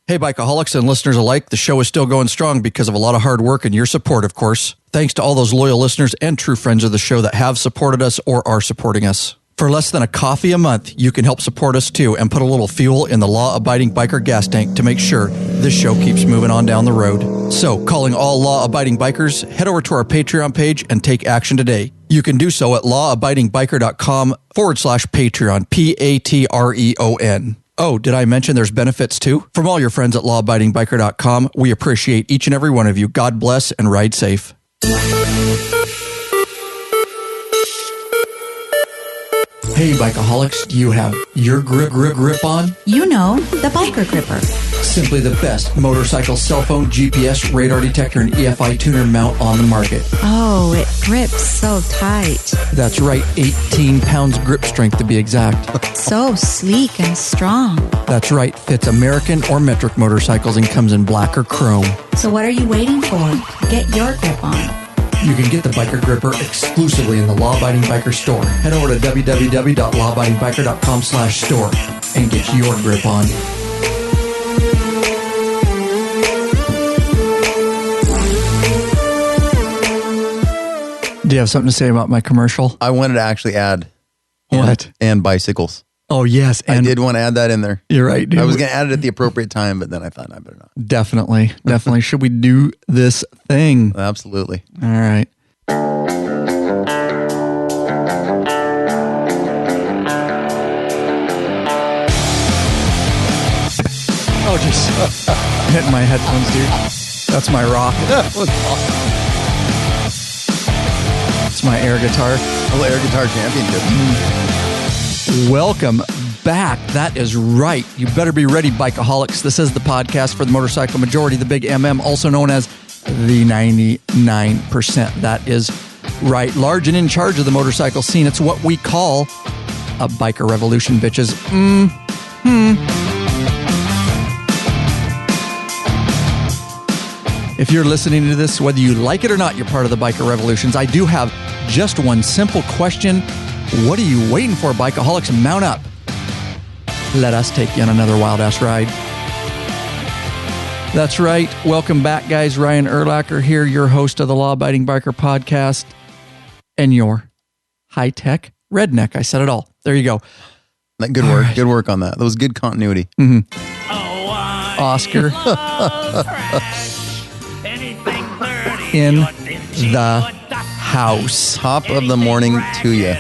Hey, Bikeaholics and listeners alike, the show is still going strong because of a lot of hard work and your support, of course. Thanks to all those loyal listeners and true friends of the show that have supported us or are supporting us. For less than a coffee a month, you can help support us too and put a little fuel in the law-abiding biker gas tank to make sure this show keeps moving on down the road. So, calling all law-abiding bikers, head over to our Patreon page and take action today. You can do so at lawabidingbiker.com/Patreon, Patreon. Oh, did I mention there's benefits too? From all your friends at lawabidingbiker.com, we appreciate each and every one of you. God bless and ride safe. Hey, Bikeaholics, do you have your grip on? You know, the biker gripper. Simply the best motorcycle cell phone, GPS, radar detector, and EFI tuner mount on the market. Oh, it grips so tight. That's right, 18 pounds grip strength to be exact. So sleek and strong. That's right, fits American or metric motorcycles and comes in black or chrome. So what are you waiting for? Get your grip on. You can get the Biker Gripper exclusively in the Law Abiding Biker store. Head over to www.lawabidingbiker.com/store and get your grip on. Do you have something to say about my commercial? I wanted to actually add what? And bicycles. Oh, yes. And I did want to add that in there. You're right, dude. I was going to add it at the appropriate time, but then I thought I better not. Definitely. Should we do this thing? Absolutely. All right. Oh, just hitting my headphones, dude. That's my rock. It's my air guitar. Oh, air guitar championship. Welcome back. That is right. You better be ready, Bikeaholics. This is the podcast for the motorcycle majority, the big MM, also known as the 99%. That is right. Large and in charge of the motorcycle scene. It's what we call a biker revolution, bitches. If you're listening to this, whether you like it or not, you're part of the biker revolutions. I do have just one simple question. What are you waiting for, Bikeaholics? Mount up. Let us take you on another wild-ass ride. That's right. Welcome back, guys. Ryan Erlacher here, your host of the Law Abiding Biker Podcast and your high-tech redneck. I said it all. There you go. Good work. Right. Good work on that. That was good continuity. Mm-hmm. Oscar. In the house. Top of the morning to you.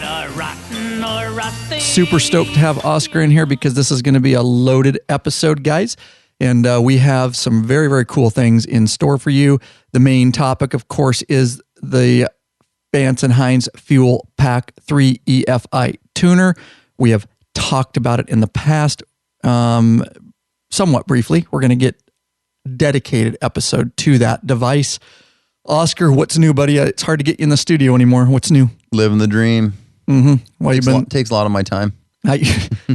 Super stoked to have Oscar in here because this is going to be a loaded episode, guys. And we have some very, very cool things in store for you. The main topic, of course, is the Vance and Hines Fuelpak 3 EFI tuner. We have talked about it in the past somewhat briefly. We're going to get dedicated episode to that device. Oscar, what's new, buddy? It's hard to get you in the studio anymore. What's new? Living the dream. Mm-hmm. Well, takes a lot of my time.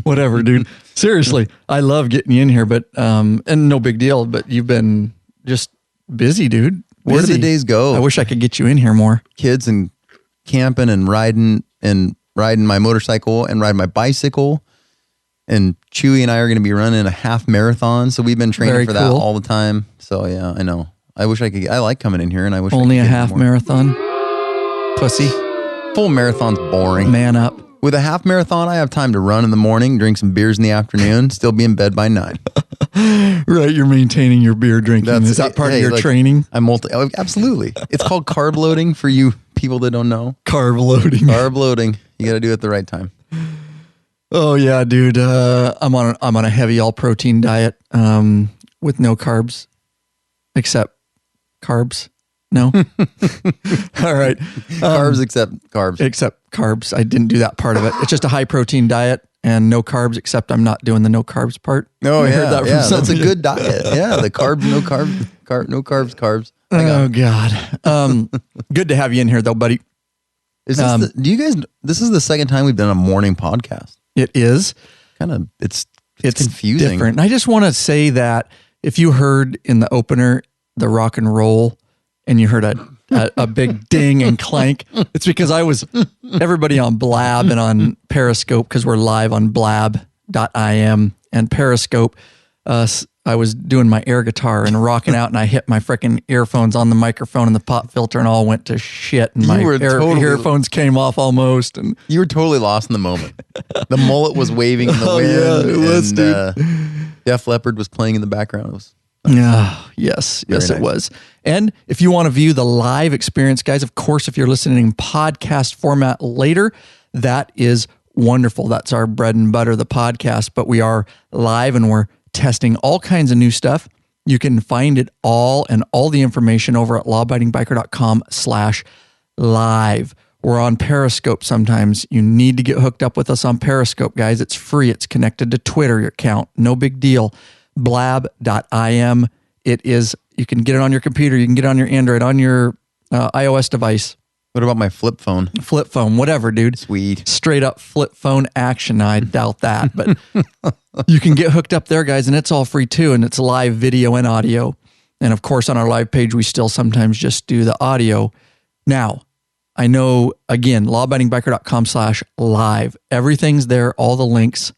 Whatever, dude. Seriously, I love getting you in here, but and no big deal. But you've been just busy, dude. Where do the days go? I wish I could get you in here more. Kids and camping and riding my motorcycle and riding my bicycle. And Chewy and I are going to be running a half marathon, so we've been training for that all the time. So yeah, I know. I wish I could. I like coming in here, and I wish only I could a half marathon. Pussy. Full marathon's boring. Man up. With a half marathon, I have time to run in the morning, drink some beers in the afternoon, still be in bed by 9. Right, you're maintaining your beer drinking. Is that part of your training? Absolutely. It's called carb loading for you people that don't know. Carb loading. Carb loading. You got to do it at the right time. Oh yeah, dude. I'm on a heavy all protein diet with no carbs, except carbs. No. All right. Carbs except carbs. Except carbs. I didn't do that part of it. It's just a high protein diet and no carbs, except I'm not doing the no carbs part. Oh, I heard that from that's a good diet. Yeah, the carbs, no carbs, no carbs, carbs. Oh God. Good to have you in here though, buddy. Is this this is the second time we've done a morning podcast. It is. It's confusing. Different. And I just want to say that if you heard in the opener the rock and roll and you heard a big ding and clank, it's because I was everybody on Blab and on Periscope, because we're live on blab.im and Periscope I was doing my air guitar and rocking out, and I hit my freaking earphones on the microphone, and the pop filter and all went to shit, and my earphones came off almost. And you were totally lost in the moment. The mullet was waving in the wind. Yeah, it was, dude. Def Leppard was playing in the background. It was yes, nice. It was. And if you want to view the live experience, guys, of course, if you're listening in podcast format later, that is wonderful. That's our bread and butter, the podcast, but we are live and we're testing all kinds of new stuff. You can find it all and all the information over at lawabidingbiker.com/live. We're on Periscope sometimes. You need to get hooked up with us on Periscope, guys. It's free. It's connected to Twitter account. No big deal. blab.im. It is, you can get it on your computer. You can get it on your Android, on your iOS device. What about my flip phone? Flip phone, whatever, dude. Sweet. Straight up flip phone action. I doubt that, but you can get hooked up there, guys, and it's all free too, and it's live video and audio. And of course, on our live page, we still sometimes just do the audio. Now, I know, again, lawabidingbiker.com/live. Everything's there, all the links.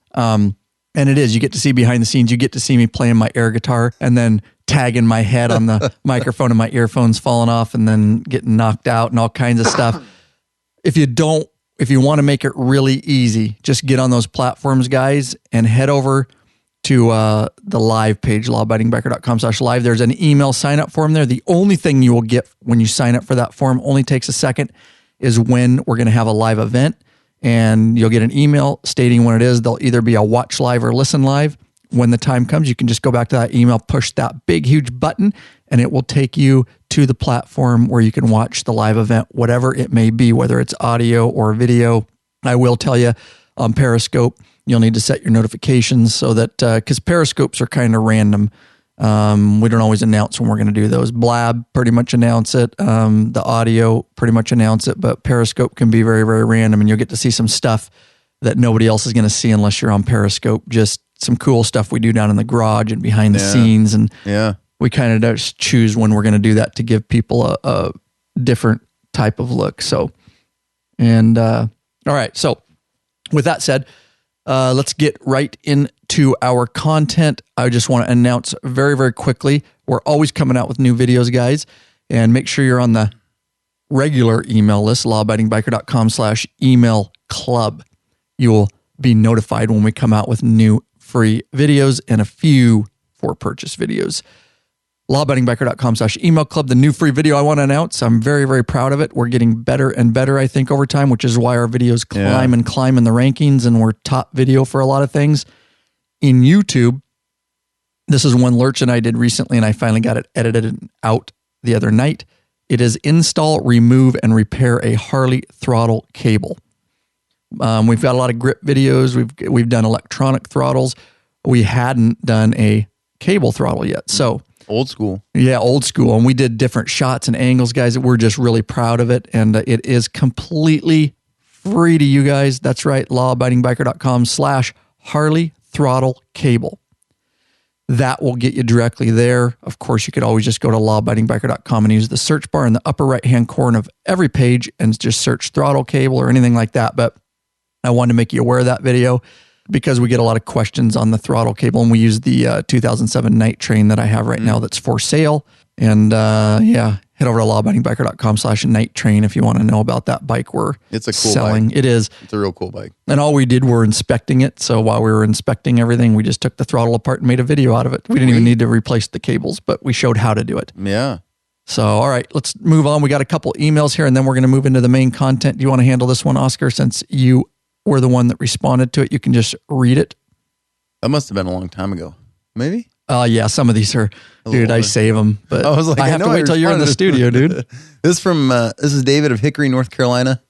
And it is, you get to see behind the scenes. You get to see me playing my air guitar and then tagging my head on the microphone and my earphones falling off and then getting knocked out and all kinds of stuff. If you want to make it really easy, just get on those platforms, guys, and head over to the live page, lawabidingbiker.com/live. There's an email sign up form there. The only thing you will get when you sign up for that form, only takes a second, is when we're going to have a live event, and you'll get an email stating when it is. There'll either be a watch live or listen live. When the time comes, you can just go back to that email, push that big, huge button, and it will take you to the platform where you can watch the live event, whatever it may be, whether it's audio or video. I will tell you, on Periscope, you'll need to set your notifications so that, because Periscopes are kind of random. We don't always announce when we're going to do those. Blab pretty much announce it. The audio pretty much announce it, but Periscope can be very, very random, and you'll get to see some stuff that nobody else is going to see unless you're on Periscope. Just some cool stuff we do down in the garage and behind the scenes. And we kind of just choose when we're going to do that to give people a different type of look. So, and all right. So with that said, let's get right into our content. I just want to announce very, very quickly, we're always coming out with new videos, guys, and make sure you're on the regular email list, lawabidingbiker.com/email club. You will be notified when we come out with new free videos and a few for purchase videos. lawabidingbiker.com/email club, the new free video I want to announce. I'm very, very proud of it. We're getting better and better, I think, over time, which is why our videos climb and climb in the rankings, and we're top video for a lot of things. In YouTube, this is one Lurch and I did recently, and I finally got it edited out the other night. It is install, remove, and repair a Harley throttle cable. We've got a lot of grip videos. We've done electronic throttles. We hadn't done a cable throttle yet. So old school. Yeah, old school. And we did different shots and angles, guys. We're just really proud of it. And it is completely free to you guys. That's right. lawabidingbiker.com/Harley throttle cable. That will get you directly there. Of course, you could always just go to lawabidingbiker.com and use the search bar in the upper right-hand corner of every page and just search throttle cable or anything like that. But I wanted to make you aware of that video because we get a lot of questions on the throttle cable, and we use the 2007 Night Train that I have right now that's for sale. And head over to lawabidingbiker.com/Night Train if you want to know about that bike we're It's a cool selling. bike. It is. It's a real cool bike. And all we did were inspecting it. So while we were inspecting everything, we just took the throttle apart and made a video out of it. We didn't even need to replace the cables, but we showed how to do it. Yeah. So, all right, let's move on. We got a couple emails here, and then we're going to move into the main content. Do you want to handle this one, Oscar, since you were the one that responded to it? You can just read it. That must have been a long time ago. Maybe? Yeah, some of these are, dude, I save them, but I was like, I have to wait till you're in the studio, dude. This is David of Hickory, North Carolina.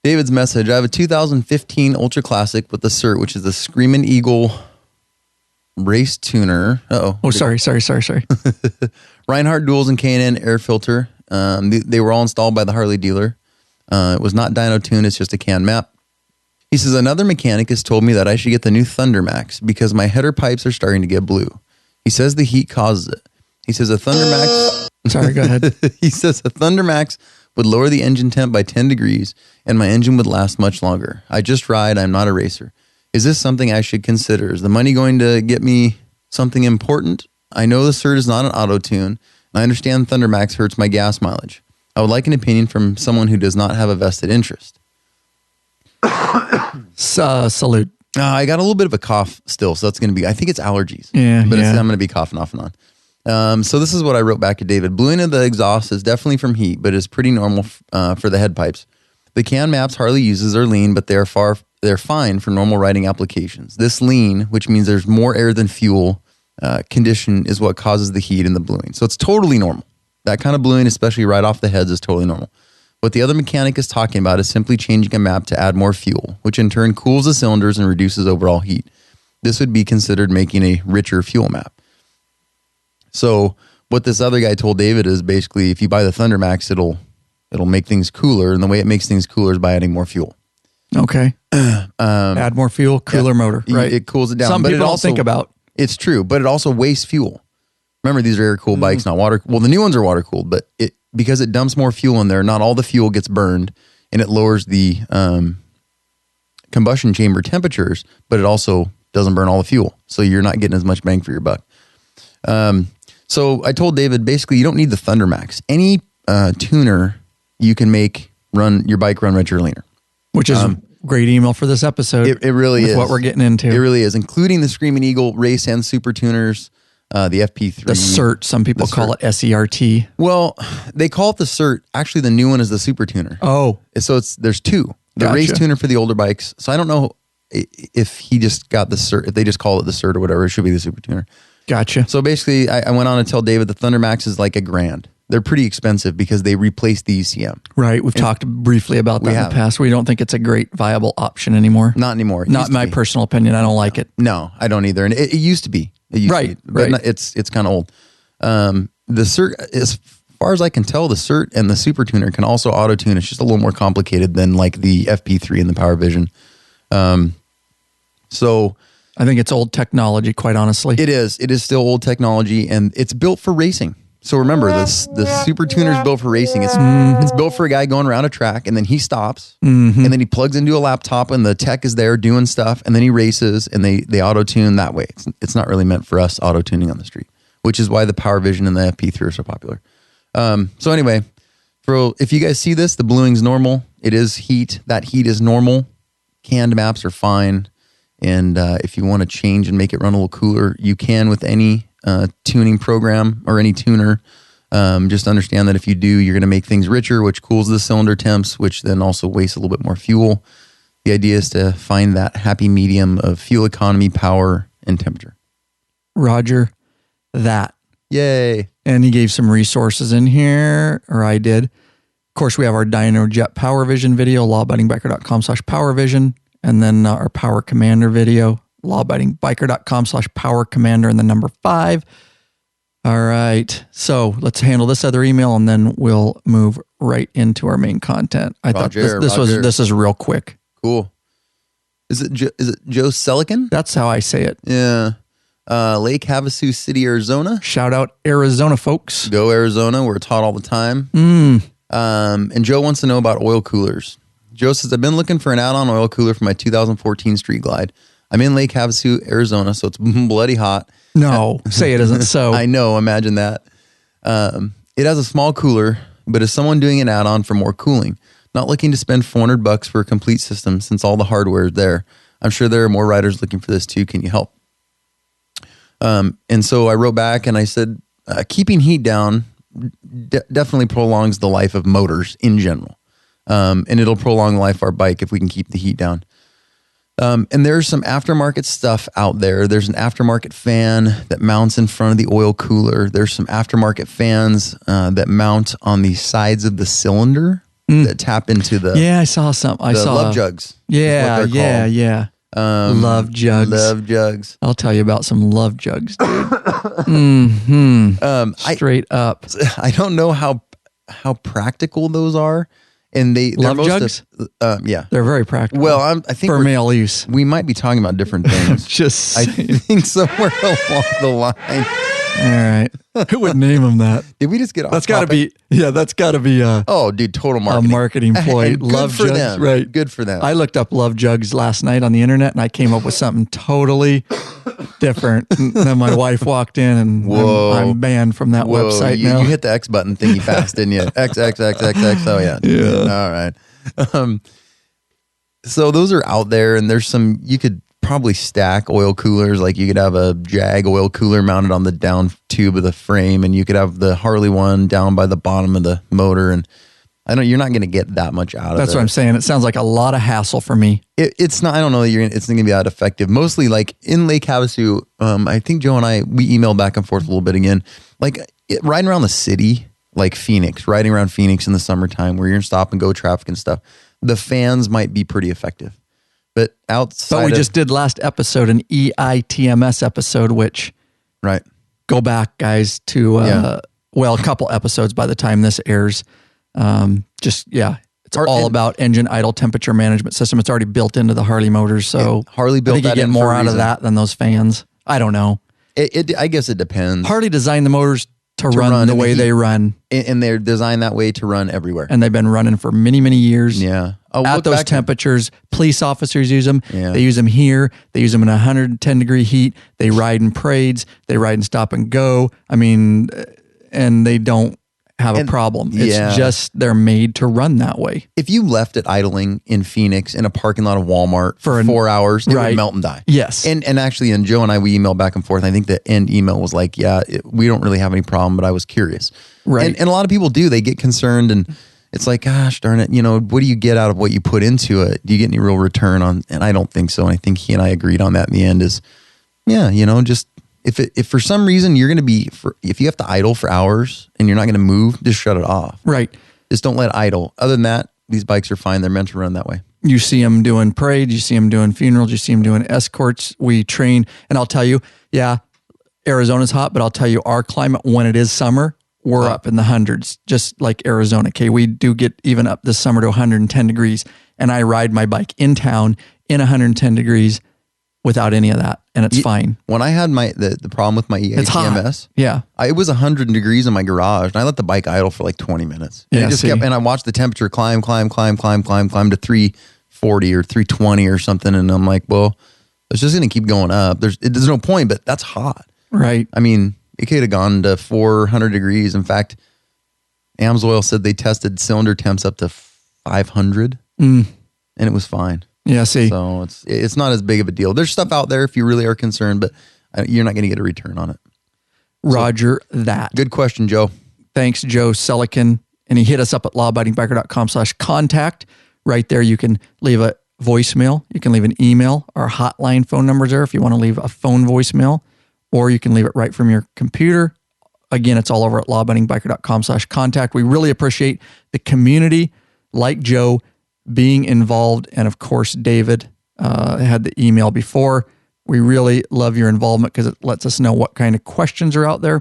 David's message: I have a 2015 Ultra Classic with the CERT, which is the Screamin' Eagle race tuner. Oh, sorry. Reinhardt duals and K&N air filter. They were all installed by the Harley dealer. It was not dyno tuned. It's just a can map. He says, another mechanic has told me that I should get the new Thunder Max because my header pipes are starting to get blue. He says the heat causes it. He says a Thunder Max. Sorry, go ahead. He says a Thunder Max would lower the engine temp by 10 degrees and my engine would last much longer. I just ride. I'm not a racer. Is this something I should consider? Is the money going to get me Something important. I know the CERT is not an auto tune. I understand Thundermax hurts my gas mileage. I would like an opinion from someone who does not have a vested interest. Salute. I got a little bit of a cough still, so that's going to be, I think it's allergies. Yeah, but I'm going to be coughing off and on. So this is what I wrote back to David. Bluing of the exhaust is definitely from heat, but is pretty normal for the head pipes. The can maps Harley uses are lean, but they're fine for normal riding applications. This lean, which means there's more air than fuel, condition is what causes the heat in the bluing. So it's totally normal. That kind of bluing, especially right off the heads, is totally normal. What the other mechanic is talking about is simply changing a map to add more fuel, which in turn cools the cylinders and reduces overall heat. This would be considered making a richer fuel map. So what this other guy told David is basically if you buy the Thundermax, it'll make things cooler, and the way it makes things cooler is by adding more fuel. Okay. Add more fuel, cooler motor, right? It cools it down. Some but people it don't also, think about. It's true, but it also wastes fuel. Remember, these are air-cooled bikes, not water. Well, the new ones are water-cooled, but because it dumps more fuel in there, not all the fuel gets burned, and it lowers the combustion chamber temperatures, but it also doesn't burn all the fuel, so you're not getting as much bang for your buck. So I told David, basically, you don't need the Thundermax. Any tuner you can make your bike run richer or leaner. Which is a great email for this episode. It really is. What we're getting into. It really is, including the Screaming Eagle race and super tuners, the FP3. The CERT, some people call it SERT. Well, they call it the CERT. Actually, the new one is the super tuner. Oh. So there's two. The race tuner for the older bikes. So I don't know if he just got the CERT, if they just call it the CERT or whatever, it should be the super tuner. Gotcha. So basically, I went on to tell David the Thundermax is like $1,000. They're pretty expensive because they replaced the ECM. Right. We've talked briefly about that in the past. We don't think it's a great viable option anymore. Not anymore. Not my personal opinion. I don't like it. No, I don't either. And it used to be. It used to be. But it's kind of old. The CERT, as far as I can tell, the CERT and the Super Tuner can also auto tune. It's just a little more complicated than like the FP3 and the Power Vision. So I think it's old technology, quite honestly. It is. It is still old technology, and it's built for racing. So remember, the Super Tuner is built for racing. It's built for a guy going around a track, and then he stops, and then he plugs into a laptop, and the tech is there doing stuff, and then he races, and they auto-tune that way. It's not really meant for us auto-tuning on the street, which is why the Power Vision and the FP3 are so popular. So anyway, if you guys see this, the bluing's normal. It is heat. That heat is normal. Canned maps are fine. And if you want to change and make it run a little cooler, you can with any tuning program or any tuner. Just understand that if you do, you're going to make things richer, which cools the cylinder temps, which then also wastes a little bit more fuel. The idea is to find that happy medium of fuel economy, power, and temperature. Roger that. Yay. And he gave some resources in here, or I did. Of course, we have our Dynojet Power Vision video, lawabidingbiker.com/powervision. And then our Power Commander video, lawabidingbiker.com/Power Commander and the number 5. All right. So let's handle this other email and then we'll move right into our main content. I thought this is real quick. Cool. Is it Joe Selican? That's how I say it. Yeah. Lake Havasu City, Arizona. Shout out Arizona, folks. Go Arizona. We're taught all the time. And Joe wants to know about oil coolers. Joe says, I've been looking for an add-on oil cooler for my 2014 Street Glide. I'm in Lake Havasu, Arizona, so it's bloody hot. No, say it isn't so. I know, imagine that. It has a small cooler, but is someone doing an add-on for more cooling? Not looking to spend $400 for a complete system since all the hardware is there. I'm sure there are more riders looking for this too. Can you help? And so I wrote back and I said, keeping heat down definitely prolongs the life of motors in general. And it'll prolong the life of our bike if we can keep the heat down. And there's some aftermarket stuff out there. There's an aftermarket fan that mounts in front of the oil cooler. There's some aftermarket fans that mount on the sides of the cylinder that tap into the I saw some. I saw love jugs. Yeah. Love jugs. Love jugs. I'll tell you about some love jugs, dude. Straight up. I don't know how practical those are. And they're love jugs? Yeah. They're very practical. Well, I think for male use. We might be talking about different things. Just I think somewhere along the line. All right. Who would name them that? Did we just get off That's got to be, that's got to be total marketing. A marketing ploy. Love for jugs. Them. Right. Good for them. I looked up love jugs last night on the internet and I came up with something totally different. And then my wife walked in and I'm banned from that website now. You hit the X button thingy fast, didn't you? X. Oh yeah. All right. So those are out there, and there's some, you could probably stack oil coolers. Like you could have a Jag oil cooler mounted on the down tube of the frame, and you could have the Harley one down by the bottom of the motor. And I know you're not going to get that much out of it. That's what I'm saying. It sounds like a lot of hassle for me. It's not, I don't know that it's not going to be that effective. Mostly like in Lake Havasu, I think Joe and I, we emailed back and forth a little bit again. Like riding around the city, like Phoenix, riding around Phoenix in the summertime where you're in stop and go traffic and stuff, the fans might be pretty effective. But outside But we just did last episode, an EITMS episode, which right. Go back, guys, to, a couple episodes by the time this airs. It's all about engine idle temperature management system. It's already built into the Harley motors. So Harley built I think that you get in more for a out of reason. that than those fans. I don't know. I guess it depends. Harley designed the motors to run the way they run. And they're designed that way to run everywhere. And they've been running for many, many years. Yeah. At those temperatures, police officers use them. Yeah. They use them here. They use them in 110 degree heat. They ride in parades. They ride in stop and go. I mean, and they don't have a problem. It's just they're made to run that way. If you left it idling in Phoenix in a parking lot of Walmart for 4 hours, it would melt and die. Yes. And actually, and Joe and I, we emailed back and forth. I think the end email was like, we don't really have any problem, but I was curious. Right. And a lot of people do. They get concerned and it's like, gosh, darn it. What do you get out of what you put into it? Do you get any real return on? And I don't think so. And I think he and I agreed on that in the end is, just if for some reason you're going to be, if you have to idle for hours and you're not going to move, just shut it off. Right. Just don't let it idle. Other than that, these bikes are fine. They're meant to run that way. You see them doing parades. You see them doing funerals. You see them doing escorts. We train. And I'll tell you, Arizona's hot, but I'll tell you our climate when it is summer, we're up in the hundreds, just like Arizona. Okay. We do get even up this summer to 110 degrees. And I ride my bike in town in 110 degrees without any of that. And it's fine. When I had the problem with my EATMS, it was 100 degrees in my garage, and I let the bike idle for like 20 minutes. And it just kept, and I watched the temperature climb to 340 or 320 or something. And I'm like, well, it's just going to keep going up. There's no point, but that's hot. Right. I mean, it could have gone to 400 degrees. In fact, AMSOIL said they tested cylinder temps up to 500 and it was fine. Yeah, see. So it's not as big of a deal. There's stuff out there if you really are concerned, but you're not going to get a return on it. Roger that. Good question, Joe. Thanks, Joe Selican. And he hit us up at lawabidingbiker.com/contact. Right there, you can leave a voicemail. You can leave an email. Our hotline phone number's there if you want to leave a phone voicemail, or you can leave it right from your computer. Again, it's all over at lawabidingbiker.com/contact. We really appreciate the community like Joe being involved. And of course, David had the email before. We really love your involvement because it lets us know what kind of questions are out there.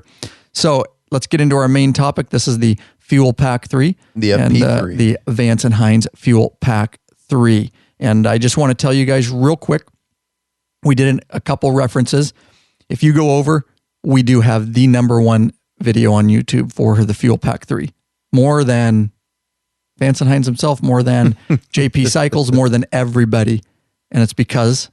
So let's get into our main topic. This is the Fuelpak 3. The P3. The Vance and Hines Fuelpak 3. And I just want to tell you guys real quick, we did a couple references. If you go over, we do have the #1 video on YouTube for the Fuelpak 3. More than Vance and Hines himself, more than JP Cycles, more than everybody. And it's because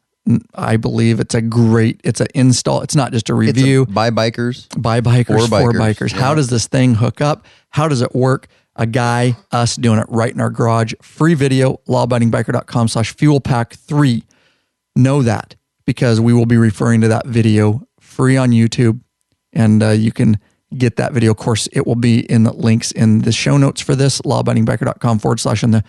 I believe it's an install. It's not just a review. By bikers, for bikers. Yeah. How does this thing hook up? How does it work? A guy, us doing it right in our garage. Free video, lawabidingbiker.com/fuelpak3. Know that because we will be referring to that video free on YouTube, and you can get that video. Of course, it will be in the links in the show notes for this, lawabidingbiker.com/ and the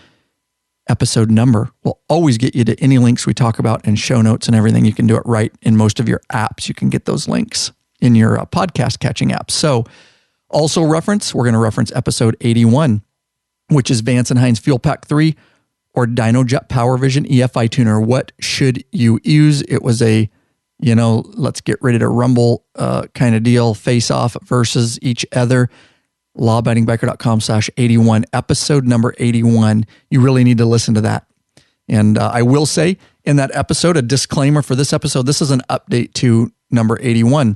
episode number will always get you to any links we talk about and show notes and everything. You can do it right in most of your apps. You can get those links in your podcast catching apps. So also we're going to reference episode 81, which is Vance and Hines Fuelpak 3 or Dynojet Power Vision EFI tuner. What should you use? It was a let's get ready to rumble kind of deal, face off versus each other. lawabidingbiker.com/81, episode number 81. You really need to listen to that. And I will say in that episode, a disclaimer for this episode, this is an update to number 81.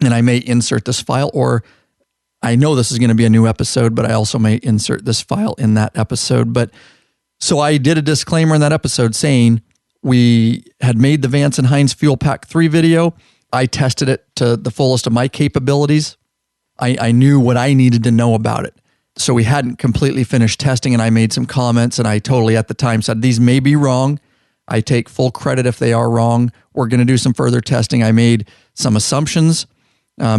And I may insert this file, or I know this is going to be a new episode, but I also may insert this file in that episode. But so I did a disclaimer in that episode saying, we had made the Vance and Hines Fuelpak 3 video. I tested it to the fullest of my capabilities. I knew what I needed to know about it. So we hadn't completely finished testing, and I made some comments, and I totally at the time said, these may be wrong. I take full credit if they are wrong. We're going to do some further testing. I made some assumptions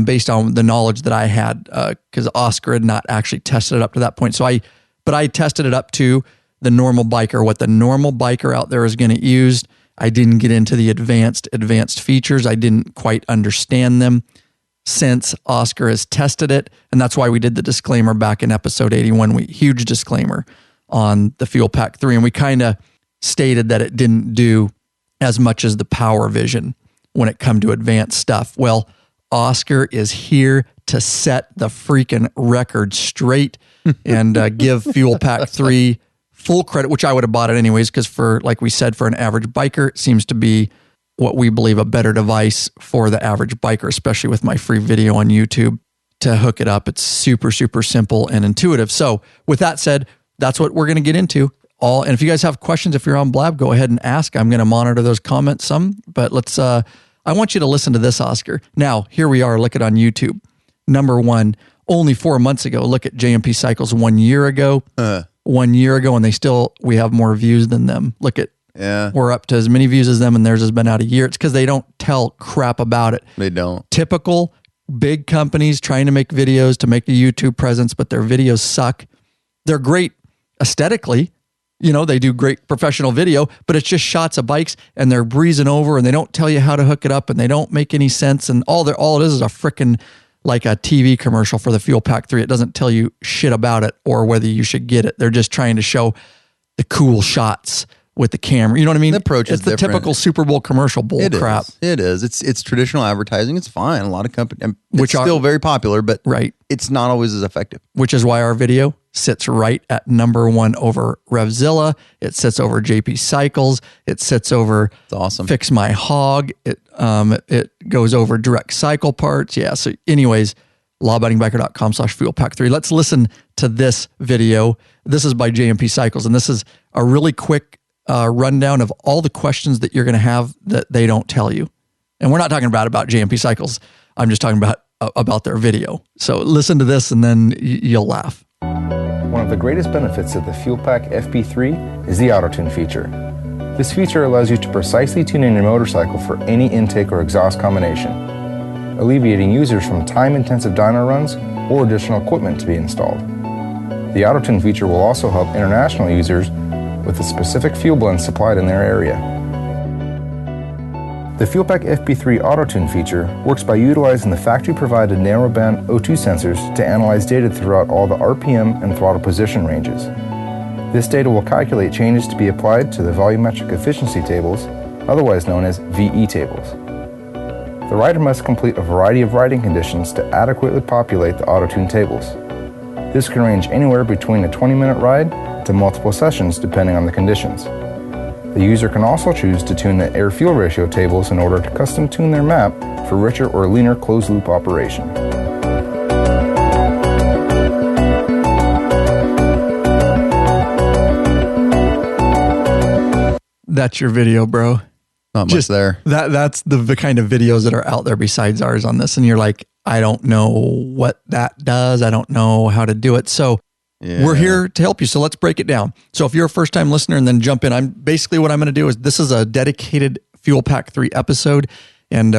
based on the knowledge that I had, because Oscar had not actually tested it up to that point. But I tested it up to the normal biker, what the normal biker out there is going to use. I didn't get into the advanced features. I didn't quite understand them since Oscar has tested it. And that's why we did the disclaimer back in episode 81, huge disclaimer on the Fuelpak 3. And we kind of stated that it didn't do as much as the Power Vision when it come to advanced stuff. Well, Oscar is here to set the freaking record straight and give Fuelpak 3 full credit, which I would have bought it anyways, because like we said, for an average biker, it seems to be what we believe a better device for the average biker, especially with my free video on YouTube to hook it up. It's super, super simple and intuitive. So with that said, that's what we're going to get into. And if you guys have questions, if you're on Blab, go ahead and ask. I'm going to monitor those comments some, but I want you to listen to this, Oscar. Now, here we are. Look at on YouTube. Number one, only 4 months ago. Look at JMP Cycles 1 year ago. 1 year ago, and we have more views than them. Look at, we're up to as many views as them, and theirs has been out a year. It's because they don't tell crap about it. They don't. Typical big companies trying to make videos to make a YouTube presence, but their videos suck. They're great aesthetically. They do great professional video, but it's just shots of bikes and they're breezing over and they don't tell you how to hook it up and they don't make any sense. And all it is a frickin' like a TV commercial for the Fuelpak 3. It doesn't tell you shit about it or whether you should get it. They're just trying to show the cool shots with the camera. You know what I mean? The approach is different. It's the typical Super Bowl commercial bull crap. It is. It's traditional advertising. It's fine. A lot of companies, which are still very popular, but it's not always as effective. Which is why our video sits right at number one over Revzilla. It sits over JP Cycles. It sits over Fix My Hog. It goes over Direct Cycle Parts. Yeah. So anyways, lawabidingbiker.com/Fuelpak3. Let's listen to this video. This is by JMP Cycles, and this is a really quick rundown of all the questions that you're going to have that they don't tell you. And we're not talking about JMP Cycles. I'm just talking about their video. So listen to this and then you'll laugh. One of the greatest benefits of the Fuelpak FP3 is the auto-tune feature. This feature allows you to precisely tune in your motorcycle for any intake or exhaust combination, alleviating users from time-intensive dyno runs or additional equipment to be installed. The auto-tune feature will also help international users with the specific fuel blends supplied in their area. The Fuelpak FP3 auto-tune feature works by utilizing the factory-provided narrowband O2 sensors to analyze data throughout all the RPM and throttle position ranges. This data will calculate changes to be applied to the volumetric efficiency tables, otherwise known as VE tables. The rider must complete a variety of riding conditions to adequately populate the auto-tune tables. This can range anywhere between a 20-minute ride to multiple sessions depending on the conditions. The user can also choose to tune the air-fuel ratio tables in order to custom tune their map for richer or leaner closed-loop operation. That's your video, bro. Not much there. That's the kind of videos that are out there besides ours on this. And you're like, I don't know what that does. I don't know how to do it. So we're here to help you. So let's break it down. So if you're a first time listener and then jump in, what I'm going to do is this is a dedicated Fuelpak 3 episode. And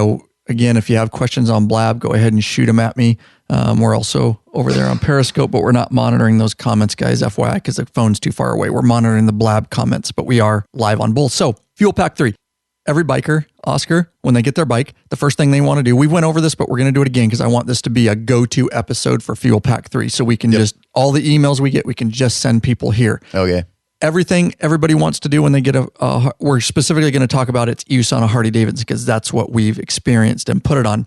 again, if you have questions on Blab, go ahead and shoot them at me. We're also over there on Periscope, but we're not monitoring those comments, guys, FYI, because the phone's too far away. We're monitoring the Blab comments, but we are live on both. So Fuelpak 3. Every biker, Oscar, when they get their bike, the first thing they want to do, we went over this, but we're going to do it again because I want this to be a go-to episode for Fuelpak 3. So we can just, all the emails we get, we can just send people here. Okay. Everything everybody wants to do when they get we're specifically going to talk about its use on a Harley Davidson because that's what we've experienced and put it on.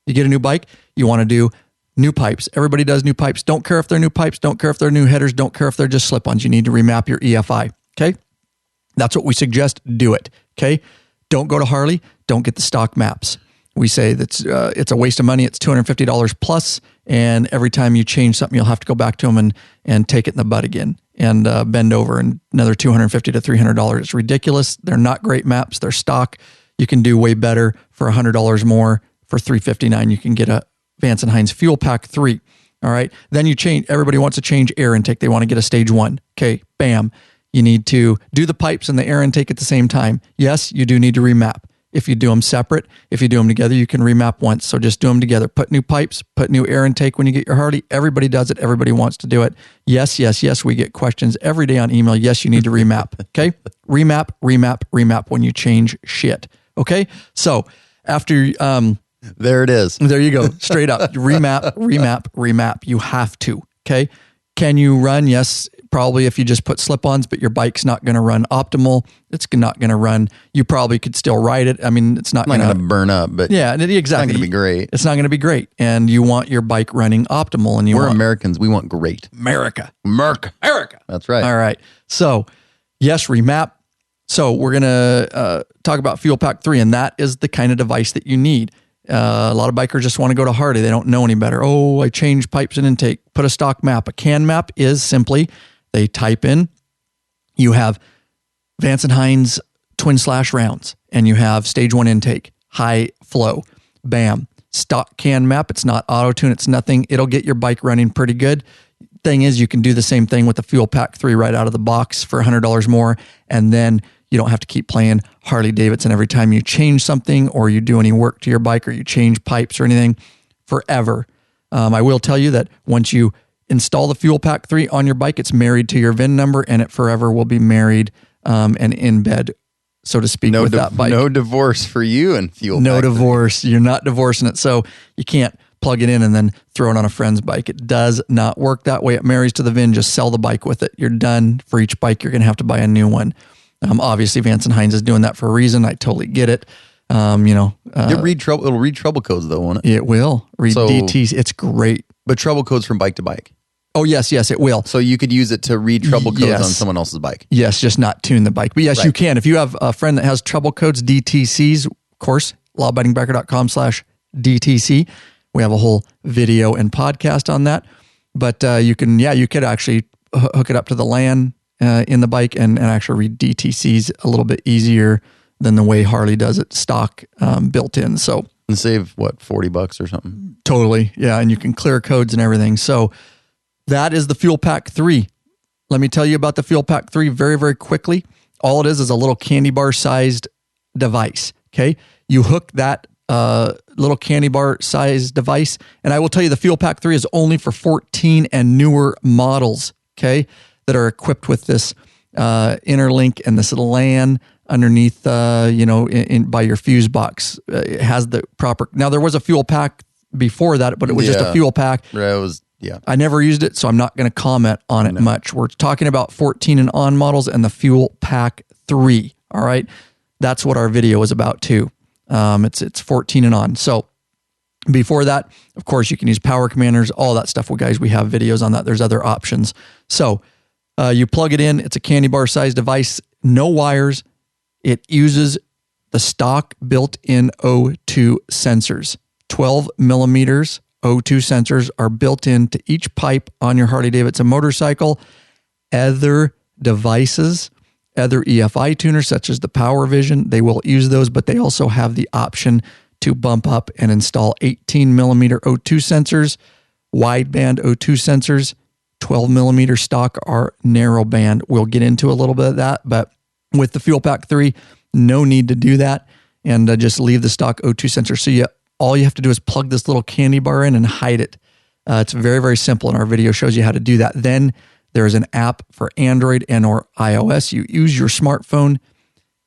You get a new bike, you want to do new pipes. Everybody does new pipes. Don't care if they're new pipes. Don't care if they're new headers. Don't care if they're just slip-ons. You need to remap your EFI. Okay. That's what we suggest. Do it. Okay. Don't go to Harley. Don't get the stock maps. We say that's it's a waste of money. It's $250 plus, and every time you change something, you'll have to go back to them and take it in the butt again. and bend over, and another $250 to $300. It's ridiculous. They're not great maps. They're stock. You can do way better for $100 more. For $359, you can get a Vance and Hines Fuelpak 3. All right. Then you change. Everybody wants to change air intake. They want to get a stage 1. Okay. Bam. You need to do the pipes and the air intake at the same time. Yes, you do need to remap. If you do them separate, if you do them together, you can remap once. So just do them together. Put new pipes, put new air intake when you get your Harley. Everybody does it. Everybody wants to do it. Yes, yes, yes. We get questions every day on email. Yes, you need to remap. Okay. Remap, remap, remap when you change shit. Okay. So after, there it is. There you go. Straight up. Remap, remap, remap. You have to. Okay. Can you run? Yes, probably if you just put slip-ons, but your bike's not going to run optimal. It's not going to run. You probably could still ride it. I mean, it's not going to burn up, but yeah, exactly. It's not going to be great. It's not going to be great. And you want your bike running optimal. And we're Americans. We want great. America. That's right. All right. So yes, remap. So we're going to talk about Fuelpak 3, and that is the kind of device that you need. A lot of bikers just want to go to Harley. They don't know any better. Oh, I changed pipes and intake. Put a stock map. A CAN map is simply, they type in, you have Vance and Hines twin slash rounds, and you have stage 1 intake, high flow. Bam. Stock CAN map. It's not auto tune. It's nothing. It'll get your bike running pretty good. Thing is, you can do the same thing with the Fuelpak 3 right out of the box for $100 more, and then you don't have to keep playing Harley Davidson every time you change something or you do any work to your bike or you change pipes or anything forever. I will tell you that once you install the Fuelpak 3 on your bike, it's married to your VIN number, and it forever will be married and in bed, so to speak, with that bike. No divorce for you and Fuelpak. No divorce. You're not divorcing it. So you can't plug it in and then throw it on a friend's bike. It does not work that way. It marries to the VIN. Just sell the bike with it. You're done. For each bike, you're going to have to buy a new one. Obviously, Vance and Hines is doing that for a reason. I totally get it. It'll read trouble codes though, won't it? It will read DTs. It's great. But trouble codes from bike to bike. Oh yes, it will. So you could use it to read trouble codes on someone else's bike. Yes, just not tune the bike. But yes, right. You can. If you have a friend that has trouble codes, DTCs, of course, lawabidingbiker.com/DTC. We have a whole video and podcast on that. But you could actually hook it up to the LAN in the bike and actually read DTCs a little bit easier than the way Harley does it stock built in. So and save what, $40 or something? Totally. Yeah. And you can clear codes and everything. So that is the Fuelpak 3. Let me tell you about the Fuelpak 3 very, very quickly. All it is a little candy bar sized device. Okay. You hook that little candy bar sized device. And I will tell you the Fuelpak 3 is only for 14 and newer models. Okay. That are equipped with this interlink and this LAN underneath, by your fuse box. It has the proper. Now there was a Fuelpak before that, but it was just a Fuelpak. It was. Yeah. I never used it, so I'm not going to comment on it much. We're talking about 14 and on models and the Fuelpak 3. All right, that's what our video is about too. It's 14 and on. So before that, of course, you can use power commanders, all that stuff. Well, guys, we have videos on that. There's other options. So. You plug it in. It's a candy bar sized device, no wires. It uses the stock built-in O2 sensors. 12 millimeters O2 sensors are built into each pipe on your Harley Davidson motorcycle. Other devices, other EFI tuners such as the Power Vision, they will use those, but they also have the option to bump up and install 18 millimeter O2 sensors, wideband O2 sensors. 12 millimeter stock are narrow band. We'll get into a little bit of that, but with the Fuelpak 3, no need to do that, and just leave the stock O2 sensor. So all you have to do is plug this little candy bar in and hide it. It's very, very simple, and our video shows you how to do that. Then there's an app for Android and or iOS. You use your smartphone,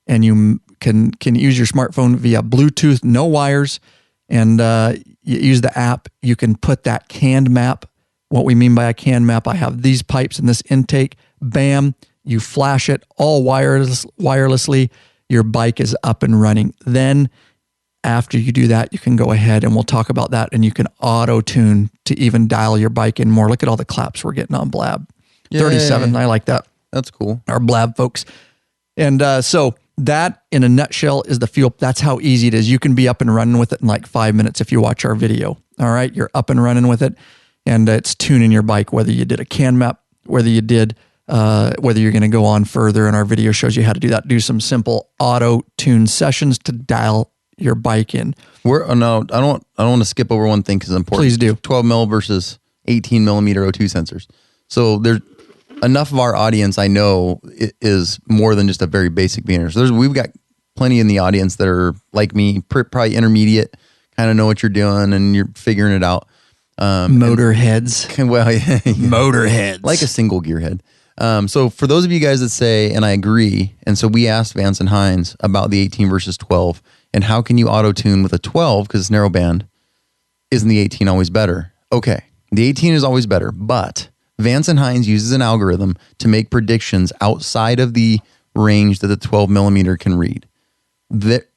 and you can use your smartphone via Bluetooth, no wires, and you use the app. You can put that canned map. What we mean by a CAN map, I have these pipes and this intake. Bam, you flash it all wirelessly. Your bike is up and running. Then after you do that, you can go ahead and we'll talk about that, and you can auto tune to even dial your bike in more. Look at all the claps we're getting on Blab. Yay. 37, I like that. That's cool. Our Blab folks. And so that in a nutshell is the fuel. That's how easy it is. You can be up and running with it in like 5 minutes if you watch our video. All right, you're up and running with it. And it's tuning your bike, whether you did a CAN map, whether you did whether you're going to go on further, and our video shows you how to do that. Do some simple auto tune sessions to dial your bike in. I don't want to skip over one thing because it's important. Please do. 12 mil versus 18 millimeter O2 sensors. So there's enough of our audience I know is more than just a very basic beginner. So we've got plenty in the audience that are like me, probably intermediate, kind of know what you're doing and you're figuring it out. Motorheads. Well, yeah. Motorheads. Like a single gearhead. So for those of you guys that say, and I agree, and so we asked Vance and Hines about the 18 versus 12, and how can you auto-tune with a 12, because it's narrow band, isn't the 18 always better? Okay, the 18 is always better, but Vance and Hines uses an algorithm to make predictions outside of the range that the 12 millimeter can read.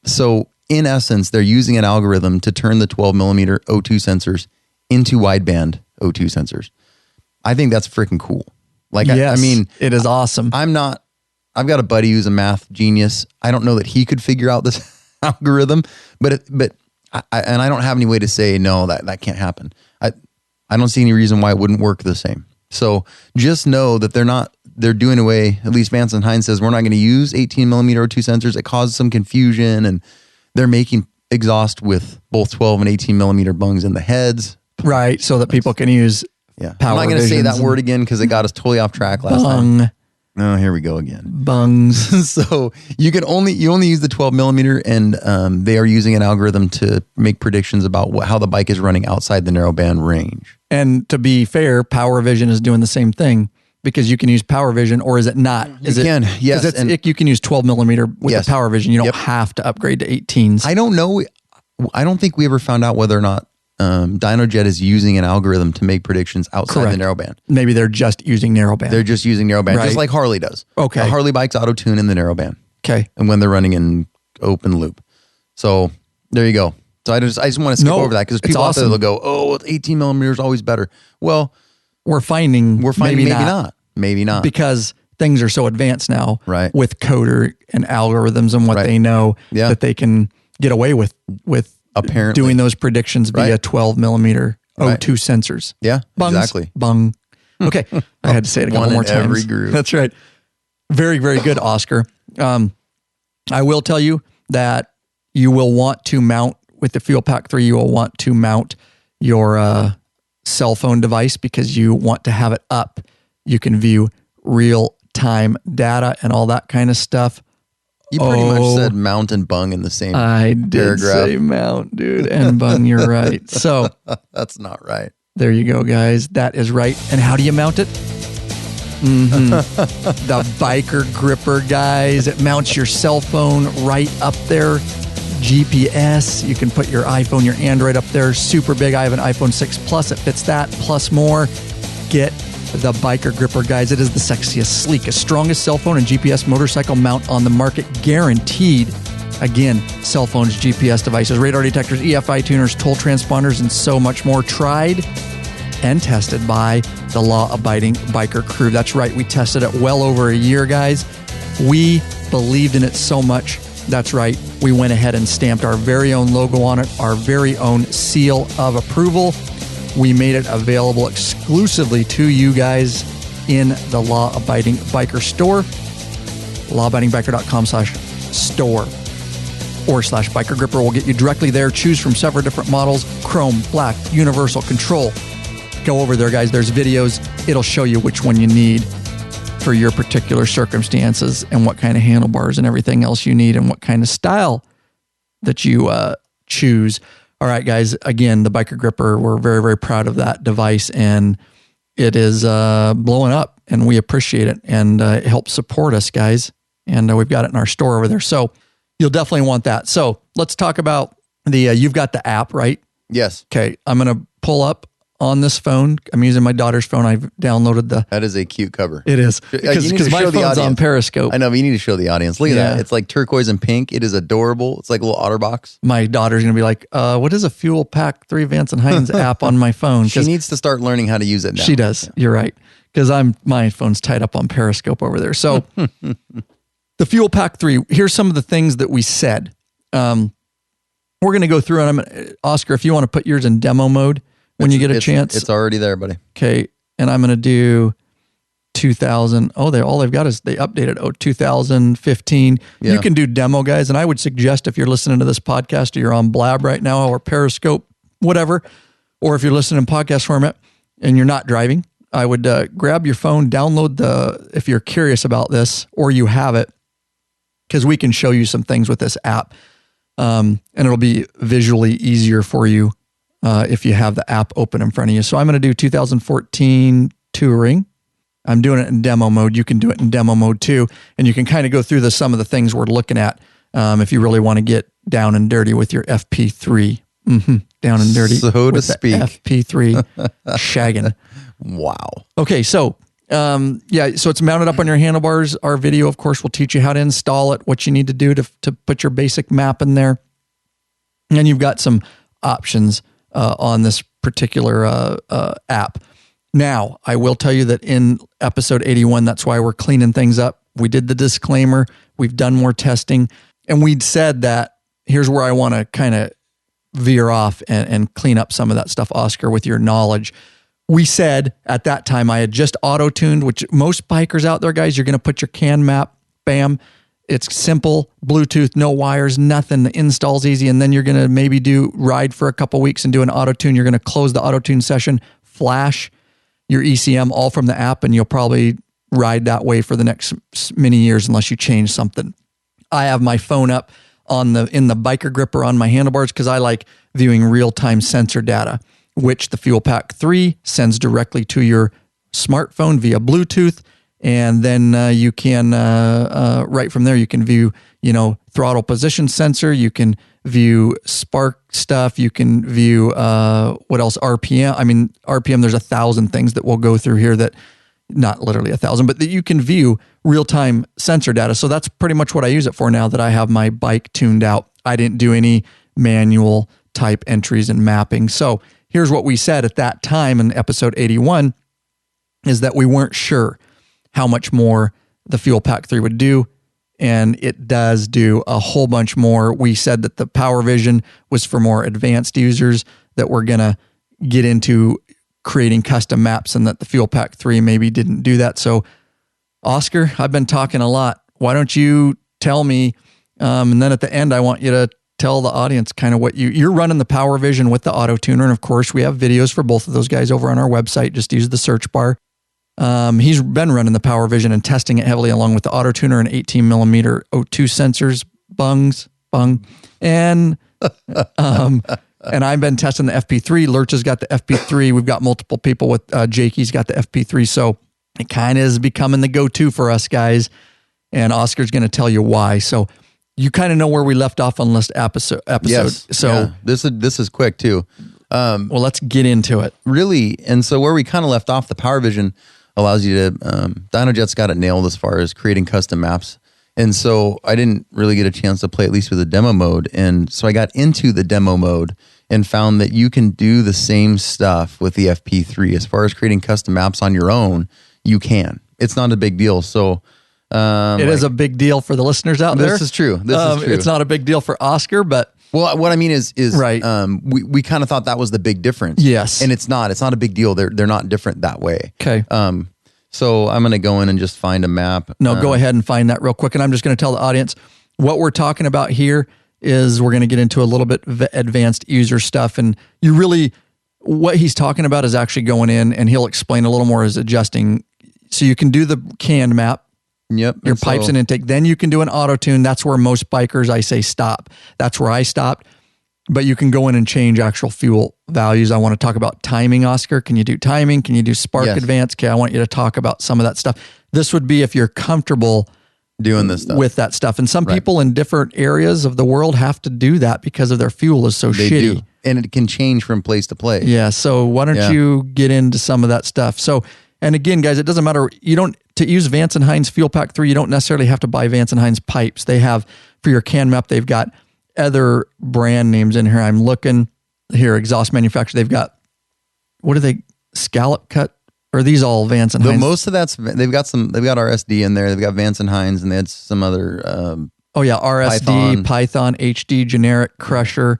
So in essence, they're using an algorithm to turn the 12 millimeter O2 sensors into wideband O2 sensors. I think that's freaking cool. Like, yes, I mean, it is awesome. I've got a buddy who's a math genius. I don't know that he could figure out this algorithm, but I don't have any way to say, no, that can't happen. I don't see any reason why it wouldn't work the same. So just know that they're doing away, at least Vance and Hines says, we're not going to use 18 millimeter O2 sensors. It causes some confusion, and they're making exhaust with both 12 and 18 millimeter bungs in the heads. Right, so that people can use Power I'm not going to say that word again because it got us totally off track last time. Oh, here we go again. Bungs. So you only use the 12 millimeter, and they are using an algorithm to make predictions about how the bike is running outside the narrowband range. And to be fair, Power Vision is doing the same thing, because you can use Power Vision, or is it not? You can, yes. You can use 12 millimeter with Yes. the Power Vision. You don't have to upgrade to 18s. I don't know. I don't think we ever found out whether or not Dynojet is using an algorithm to make predictions outside the narrowband. Maybe they're just using narrowband. They're just using narrowband, Right. just like Harley does. Okay. The Harley bikes auto-tune in the narrowband. Okay. And when they're running in open loop. So there you go. So I just want to skip over that because people out there will go, oh, 18 millimeters is always better. Well, we're finding maybe not. Maybe not. Because things are so advanced now, Right. with coder and algorithms and what Right. they know, Yeah. that they can get away with Apparently. doing those predictions via Right. 12 millimeter Right. O2 sensors. Yeah, Bungs, exactly. Bung. Okay. I had to say it a couple One more in times. every groove. That's right. Very, very good, Oscar. I will tell you that you will want to mount with the Fuelpak 3, you will want to mount your cell phone device, because you want to have it up. You can view real-time data and all that kind of stuff. You pretty much said mount and bung in the same I did paragraph. say mount, dude, and bung, you're right. So That's not right. there you go, guys. That is right. And how do you mount it? The biker gripper, guys. It mounts your cell phone right up there. GPS. You can put your iPhone, your Android up there. Super big. I have an iPhone 6 Plus. It fits that, plus more. Get the biker gripper, guys. It is the sexiest, sleekest, strongest cell phone and GPS motorcycle mount on the market, guaranteed. Again, cell phones, GPS devices, radar detectors, EFI tuners, toll transponders, and so much more. Tried and tested by the law-abiding biker crew. That's right. We tested it well over a year, guys. We believed in it so much. That's right. We went ahead and stamped our very own logo on it, our very own seal of approval. We made it available exclusively to you guys in the law-abiding biker store, lawabidingbiker.com/store/biker gripper will get you directly there. Choose from several different models: chrome, black, universal, control. Go over there, guys. There's videos. It'll show you which one you need for your particular circumstances and what kind of handlebars and everything else you need and what kind of style that you choose. All right, guys. Again, the biker gripper, we're very, very proud of that device, and it is blowing up, and we appreciate it, and it helps support us, guys. And we've got it in our store over there. So you'll definitely want that. So let's talk about you've got the app, right? Yes. Okay. I'm going to pull up on this phone. I'm using my daughter's phone. I've downloaded That is a cute cover. It is. You need to Because my show the phone's on audience. Periscope. I know, but you need to show the audience. Look at Yeah. that. It's like turquoise and pink. It is adorable. It's like a little OtterBox. My daughter's going to be like, what is a Fuelpak 3 Vance and Hines app on my phone? She needs to start learning how to use it now. She does. You're right. Because my phone's tied up on Periscope over there. So the Fuelpak 3, here's some of the things that we said. We're going to go through, and Oscar, if you want to put yours in demo mode when you get a chance. It's already there, buddy. Okay. And I'm going to do 2000. Oh, they've got is they updated 2015. Yeah. You can do demo, guys. And I would suggest if you're listening to this podcast or you're on Blab right now or Periscope, whatever, or if you're listening in podcast format and you're not driving, I would grab your phone, download if you're curious about this or you have it, because we can show you some things with this app. And it'll be visually easier for you if you have the app open in front of you. So I'm going to do 2014 touring. I'm doing it in demo mode. You can do it in demo mode too. And you can kind of go through some of the things we're looking at if you really want to get down and dirty with your FP3. Down and dirty. So to speak. FP3 shagging. Wow. Okay, so so it's mounted up on your handlebars. Our video, of course, will teach you how to install it, what you need to do to put your basic map in there. And you've got some options on this particular app. Now, I will tell you that in episode 81, that's why we're cleaning things up. We did the disclaimer. We've done more testing. And we'd said that here's where I want to kind of veer off and clean up some of that stuff, Oscar, with your knowledge. We said at that time I had just auto-tuned, which most bikers out there, guys, you're going to put your CAN map, bam. It's simple, Bluetooth, no wires, nothing. The install's easy. And then you're going to maybe ride for a couple weeks and do an auto-tune. You're going to close the auto-tune session, flash your ECM all from the app, and you'll probably ride that way for the next many years unless you change something. I have my phone up in the biker gripper on my handlebars because I like viewing real-time sensor data, which the Fuelpak 3 sends directly to your smartphone via Bluetooth. And then you can, right from there, you can view, throttle position sensor. You can view spark stuff. You can view, what else? RPM. I mean, RPM, there's 1,000 things that we'll go through here that, not literally 1,000, but that you can view real-time sensor data. So that's pretty much what I use it for now that I have my bike tuned out. I didn't do any manual type entries and mapping. So here's what we said at that time in episode 81 is that we weren't sure how much more the Fuelpak 3 would do. And it does do a whole bunch more. We said that the Power Vision was for more advanced users, that we're going to get into creating custom maps, and that the Fuelpak 3 maybe didn't do that. So, Oscar, I've been talking a lot. Why don't you tell me, and then at the end, I want you to tell the audience kind of what you're running the Power Vision with the auto tuner. And of course, we have videos for both of those guys over on our website. Just use the search bar. He's been running the Power Vision and testing it heavily along with the auto tuner and 18 millimeter O2 sensors, bung. And I've been testing the FP3. Lurch has got the FP3. We've got multiple people with Jakey's got the FP3. So it kind of is becoming the go-to for us guys. And Oscar's going to tell you why. So you kind of know where we left off on last episode. Yes. So yeah. This is quick too. Well, let's get into it. Really. And so where we kind of left off, the Power Vision allows you to, Dynojet's got it nailed as far as creating custom maps. And so I didn't really get a chance to play at least with the demo mode. And so I got into the demo mode and found that you can do the same stuff with the FP3 as far as creating custom maps on your own. You can. It's not a big deal. So it is a big deal for the listeners out there. This is true. It's not a big deal for Oscar, but well, what I mean is right. We kind of thought that was the big difference. Yes. And it's not a big deal. They're not different that way. Okay. So I'm going to go in and just find a map. No, go ahead and find that real quick. And I'm just going to tell the audience what we're talking about here is we're going to get into a little bit advanced user stuff. And what he's talking about is actually going in, and he'll explain a little more, is adjusting. So you can do the canned map. Yep. Your pipes and intake. Then you can do an auto tune. That's where most bikers, I say, stop. That's where I stopped. But you can go in and change actual fuel values. I want to talk about timing, Oscar. Can you do timing? Can you do spark advance? Okay, I want you to talk about some of that stuff. This would be if you're comfortable doing this stuff with that stuff. And some people in different areas of the world have to do that because of their fuel is so shitty. Do. And it can change from place to place. Yeah. So why don't you get into some of that stuff? So, and again, guys, it doesn't matter. To use Vance and Hines Fuelpak 3, you don't necessarily have to buy Vance and Hines pipes. They have, for your can map, they've got other brand names in here. I'm looking here, exhaust manufacturer. They've got, what are they, scallop cut? Or are these all Vance and Hines? Most of they've got RSD in there. They've got Vance and Hines, and they had some other. RSD, Python HD, generic crusher.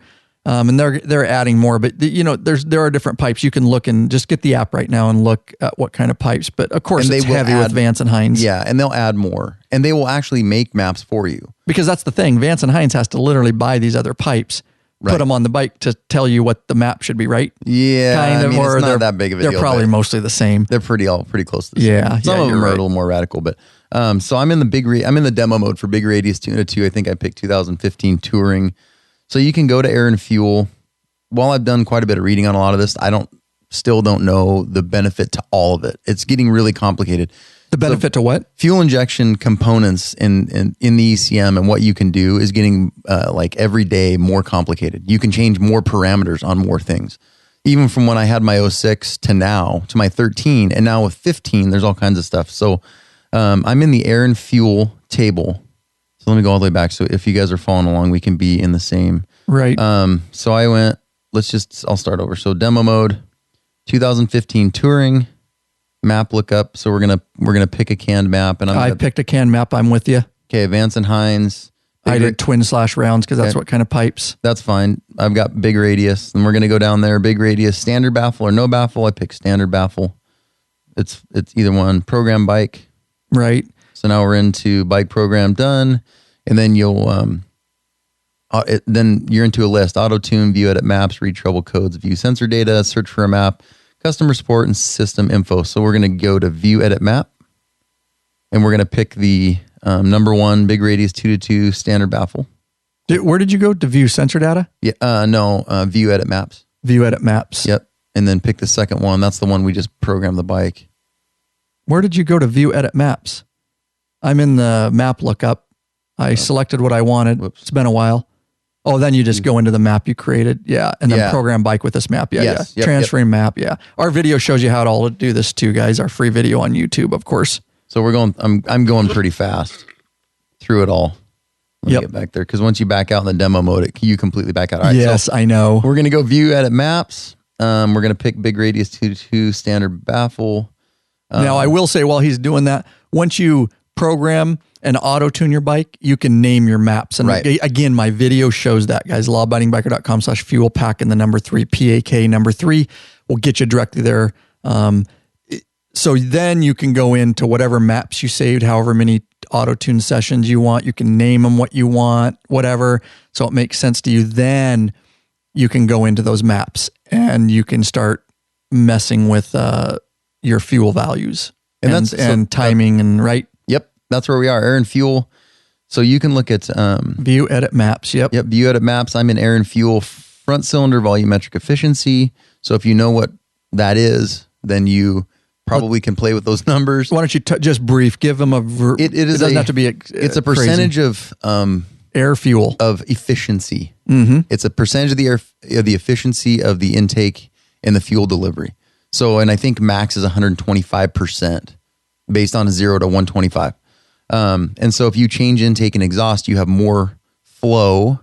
And they're adding more, but there are different pipes. You can look and just get the app right now and look at what kind of pipes. But of course, it's heavy with Vance and Hines. Yeah, and they'll add more, and they will actually make maps for you. Because that's the thing. Vance and Hines has to literally buy these other pipes, put them on the bike to tell you what the map should be, right? Yeah, kind of. Or it's not that big of a deal. They're probably mostly the same. They're pretty close to the same. Yeah, some of them are a little more radical, but so I'm in the demo mode for Big Radius Tuna 2. I think I picked 2015 Touring. So you can go to Air and Fuel. While I've done quite a bit of reading on a lot of this, I still don't know the benefit to all of it. It's getting really complicated. The benefit to what? Fuel injection components in the ECM and what you can do is getting like every day more complicated. You can change more parameters on more things. Even from when I had my 06 to now to my 13, and now with 15, there's all kinds of stuff. So I'm in the Air and Fuel table. So let me go all the way back. So if you guys are following along, we can be in the same. Right. So I went. I'll start over. So demo mode, 2015 Touring, map lookup. So we're gonna pick a canned map, and I picked a canned map. I'm with you. Okay, Vance and Hines. I did twin/rounds because that's what kind of pipes. That's fine. I've got Big Radius, and we're gonna go down there. Big Radius, standard baffle or no baffle. I picked standard baffle. It's either one. Program bike. Right. So now we're into bike program done, and then then you're into a list: auto tune, view edit maps, read trouble codes, view sensor data, search for a map, customer support, and system info. So we're going to go to view edit map, and we're going to pick the number 1 Big Radius 222 standard baffle. Where did you go to view sensor data? Yeah, view edit maps. View edit maps. Yep, and then pick the second one. That's the one we just programmed the bike. Where did you go to view edit maps? I'm in the map lookup. I selected what I wanted. Whoops. It's been a while. Oh, then you just go into the map you created. Yeah. And then program bike with this map. Yeah. Yes. Yeah. Transferring map. Yeah. Our video shows you how to all do this too, guys. Our free video on YouTube, of course. So I'm going pretty fast through it all. Let me get back there. Because once you back out in the demo mode, you completely back out. All right, yes, so I know. We're going to go view edit maps. We're going to pick Big Radius 222 standard baffle. Now, I will say while he's doing that, once you program and auto-tune your bike, you can name your maps. And again, my video shows that, guys. lawabidingbiker.com/fuelpak and the number 3, PAK number 3 will get you directly there. So then you can go into whatever maps you saved, however many auto-tune sessions you want. You can name them what you want, whatever. So it makes sense to you. Then you can go into those maps and you can start messing with your fuel values and timing and right. Yep. That's where we are. Air and fuel. So you can look at view edit maps. Yep. View edit maps. I'm in air and fuel front cylinder volumetric efficiency. So if you know what that is, then you probably can play with those numbers. Why don't you just brief? Give them a. It doesn't have to be. It's a percentage of air fuel of efficiency. Mm-hmm. It's a percentage of the efficiency of the intake and the fuel delivery. So, and I think max is 125% based on a 0 to 125. And so if you change intake and exhaust, you have more flow,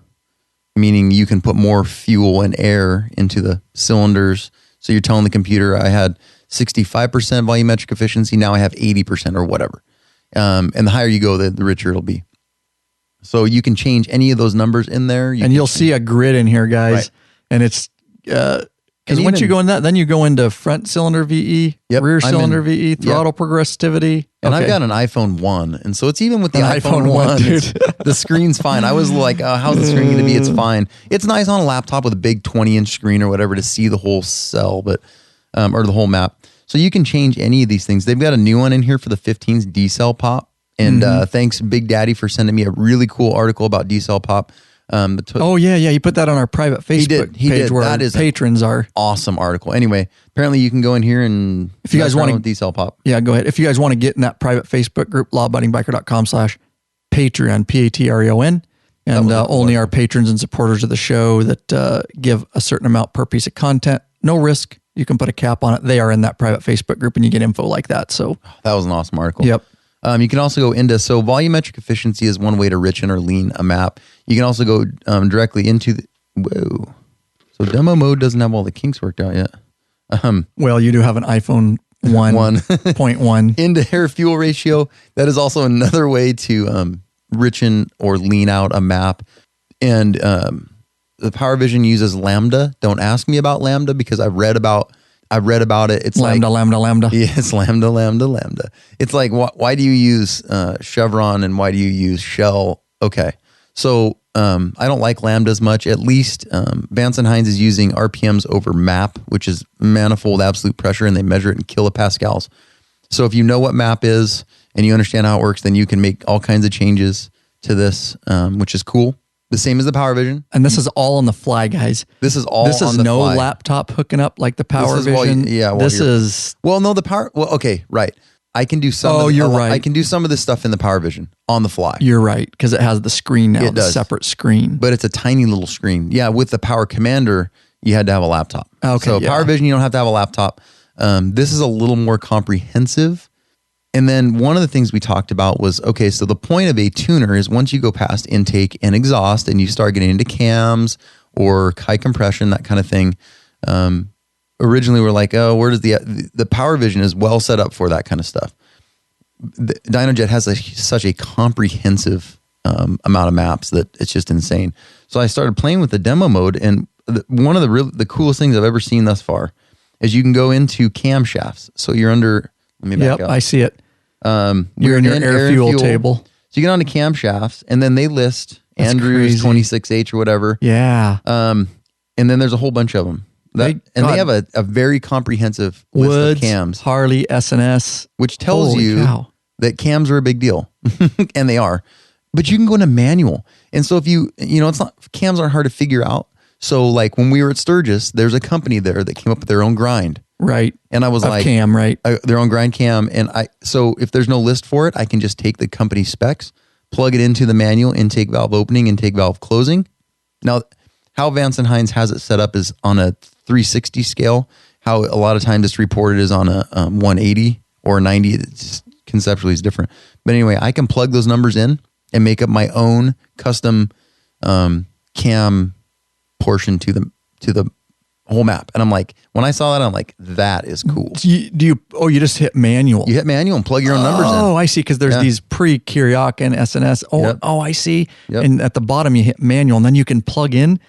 meaning you can put more fuel and air into the cylinders. So you're telling the computer, I had 65% volumetric efficiency. Now I have 80% or whatever. And the higher you go, the richer it'll be. So you can change any of those numbers in there. You'll see a grid in here, guys. Right. And it's, because once you go in that, then you go into front cylinder VE, rear cylinder VE, throttle progressivity. And I've got an iPhone 1. And so it's even with the iPhone 1, dude. The screen's fine. I was like, how's the screen going to be? It's fine. It's nice on a laptop with a big 20-inch screen or whatever to see the whole cell, but or the whole map. So you can change any of these things. They've got a new one in here for the 15's D-cell pop. And thanks, Big Daddy, for sending me a really cool article about D-cell pop. He put that on our private Facebook page where that is patrons are. Awesome article. Anyway, apparently you can go in here and if you guys want to D-cell pop. Yeah, go ahead. If you guys want to get in that private Facebook group, lawabidingbiker.com/Patreon, Patreon, and only our patrons and supporters of the show that give a certain amount per piece of content. No risk. You can put a cap on it. They are in that private Facebook group and you get info like that. So that was an awesome article. Yep. You can also go into, so volumetric efficiency is one way to richen or lean a map. You can also go directly into So demo mode doesn't have all the kinks worked out yet. Well, you do have an iPhone 1.1. Into air fuel ratio. That is also another way to richen or lean out a map. And the Power Vision uses Lambda. Don't ask me about Lambda because I've read about it. It's Lambda. Yeah, it's Lambda. It's like, why do you use Chevron and why do you use Shell? Okay. So I don't like Lambda as much. At least Vance and Hines is using RPMs over MAP, which is manifold absolute pressure, and they measure it in kilopascals. So if you know what MAP is and you understand how it works, then you can make all kinds of changes to this, which is cool. The same as the Power Vision. And this is all on the fly, guys. This is all on the fly. This is no laptop hooking up like the Power Vision. Okay, right. I can do some right. I can do some of this stuff in the Power Vision on the fly. You're right, because it has the screen now, the separate screen. But it's a tiny little screen. Yeah, with the Power Commander, you had to have a laptop. Okay. So Power Vision, you don't have to have a laptop. This is a little more comprehensive. And then one of the things we talked about was, okay, so the point of a tuner is once you go past intake and exhaust and you start getting into cams or high compression, that kind of thing. Originally we're like, oh, where does the Power Vision is well set up for that kind of stuff. The Dynojet has such a comprehensive amount of maps that it's just insane. So I started playing with the demo mode, and one of the coolest things I've ever seen thus far is you can go into camshafts. So you're under, let me back up. I see it. You're in your air fuel table. So you get onto camshafts, and then they list Andrews 26H or whatever. Yeah. And then there's a whole bunch of them. They have a very comprehensive list of cams. Harley, S&S. Which tells you that cams are a big deal. And they are. But you can go into manual. And so if cams aren't hard to figure out. So like when we were at Sturgis, there's a company there that came up with their own grind. Right. And I was like, cam, right? Their own grind cam. And so if there's no list for it, I can just take the company specs, plug it into the manual, intake valve opening, intake valve closing. Now, how Vance and Hines has it set up is on a 360 scale. How a lot of times it's reported is on a 180 or 90. It's just conceptually is different. But anyway, I can plug those numbers in and make up my own custom cam portion to the whole map. And I'm like, when I saw that, I'm like, that is cool. You just hit manual. You hit manual and plug your own numbers in. Oh, I see. Because there's these pre-Kiriak and SNS. Oh, I see. Yep. And at the bottom, you hit manual, and then you can plug in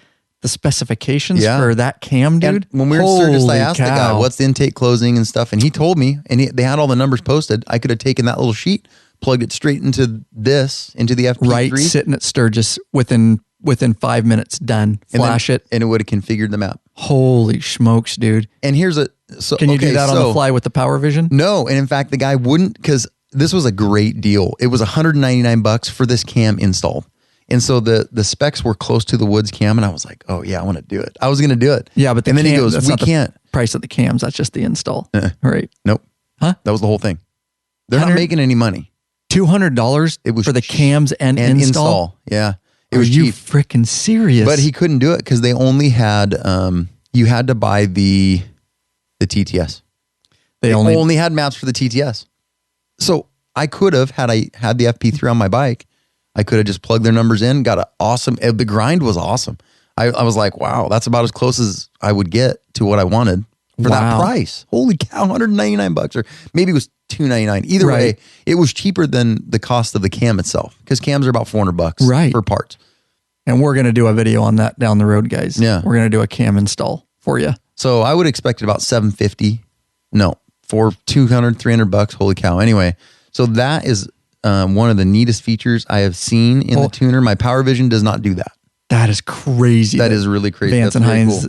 the specifications for that cam, dude. And when we were in Sturgis, I asked the guy, what's the intake closing and stuff? And he told me, and they had all the numbers posted. I could have taken that little sheet, plugged it straight into the FP3. Right, sitting at Sturgis within 5 minutes, done. Flash it. And it would have configured the map. Holy smokes, dude. And here's can you do that on the fly with the Power Vision? No. And in fact, the guy wouldn't, because this was a great deal. It was $199 for this cam installed. And so the specs were close to the Woods cam, and I was like, oh yeah, I want to do it. I was going to do it. Yeah, but then he goes, we can't. Price of the cams, that's just the install. Right. Nope. Huh? That was the whole thing. They're not making any money. $200 for the cams and install? Yeah. It was cheap. Are you freaking serious? But he couldn't do it because they only had, you had to buy the TTS. They only had maps for the TTS. So I could have, had I had the FP3 on my bike, I could have just plugged their numbers in, got the grind was awesome. I was like, wow, that's about as close as I would get to what I wanted for that price. Holy cow, $199, or maybe it was $299. Either way, it was cheaper than the cost of the cam itself, because cams are about $400 for parts. And we're going to do a video on that down the road, guys. Yeah. We're going to do a cam install for you. So I would expect it about $750. No, for $200, $300. Holy cow. Anyway, so that is one of the neatest features I have seen in the tuner. My Power Vision does not do that. That is crazy. That is really crazy. Vance and Hines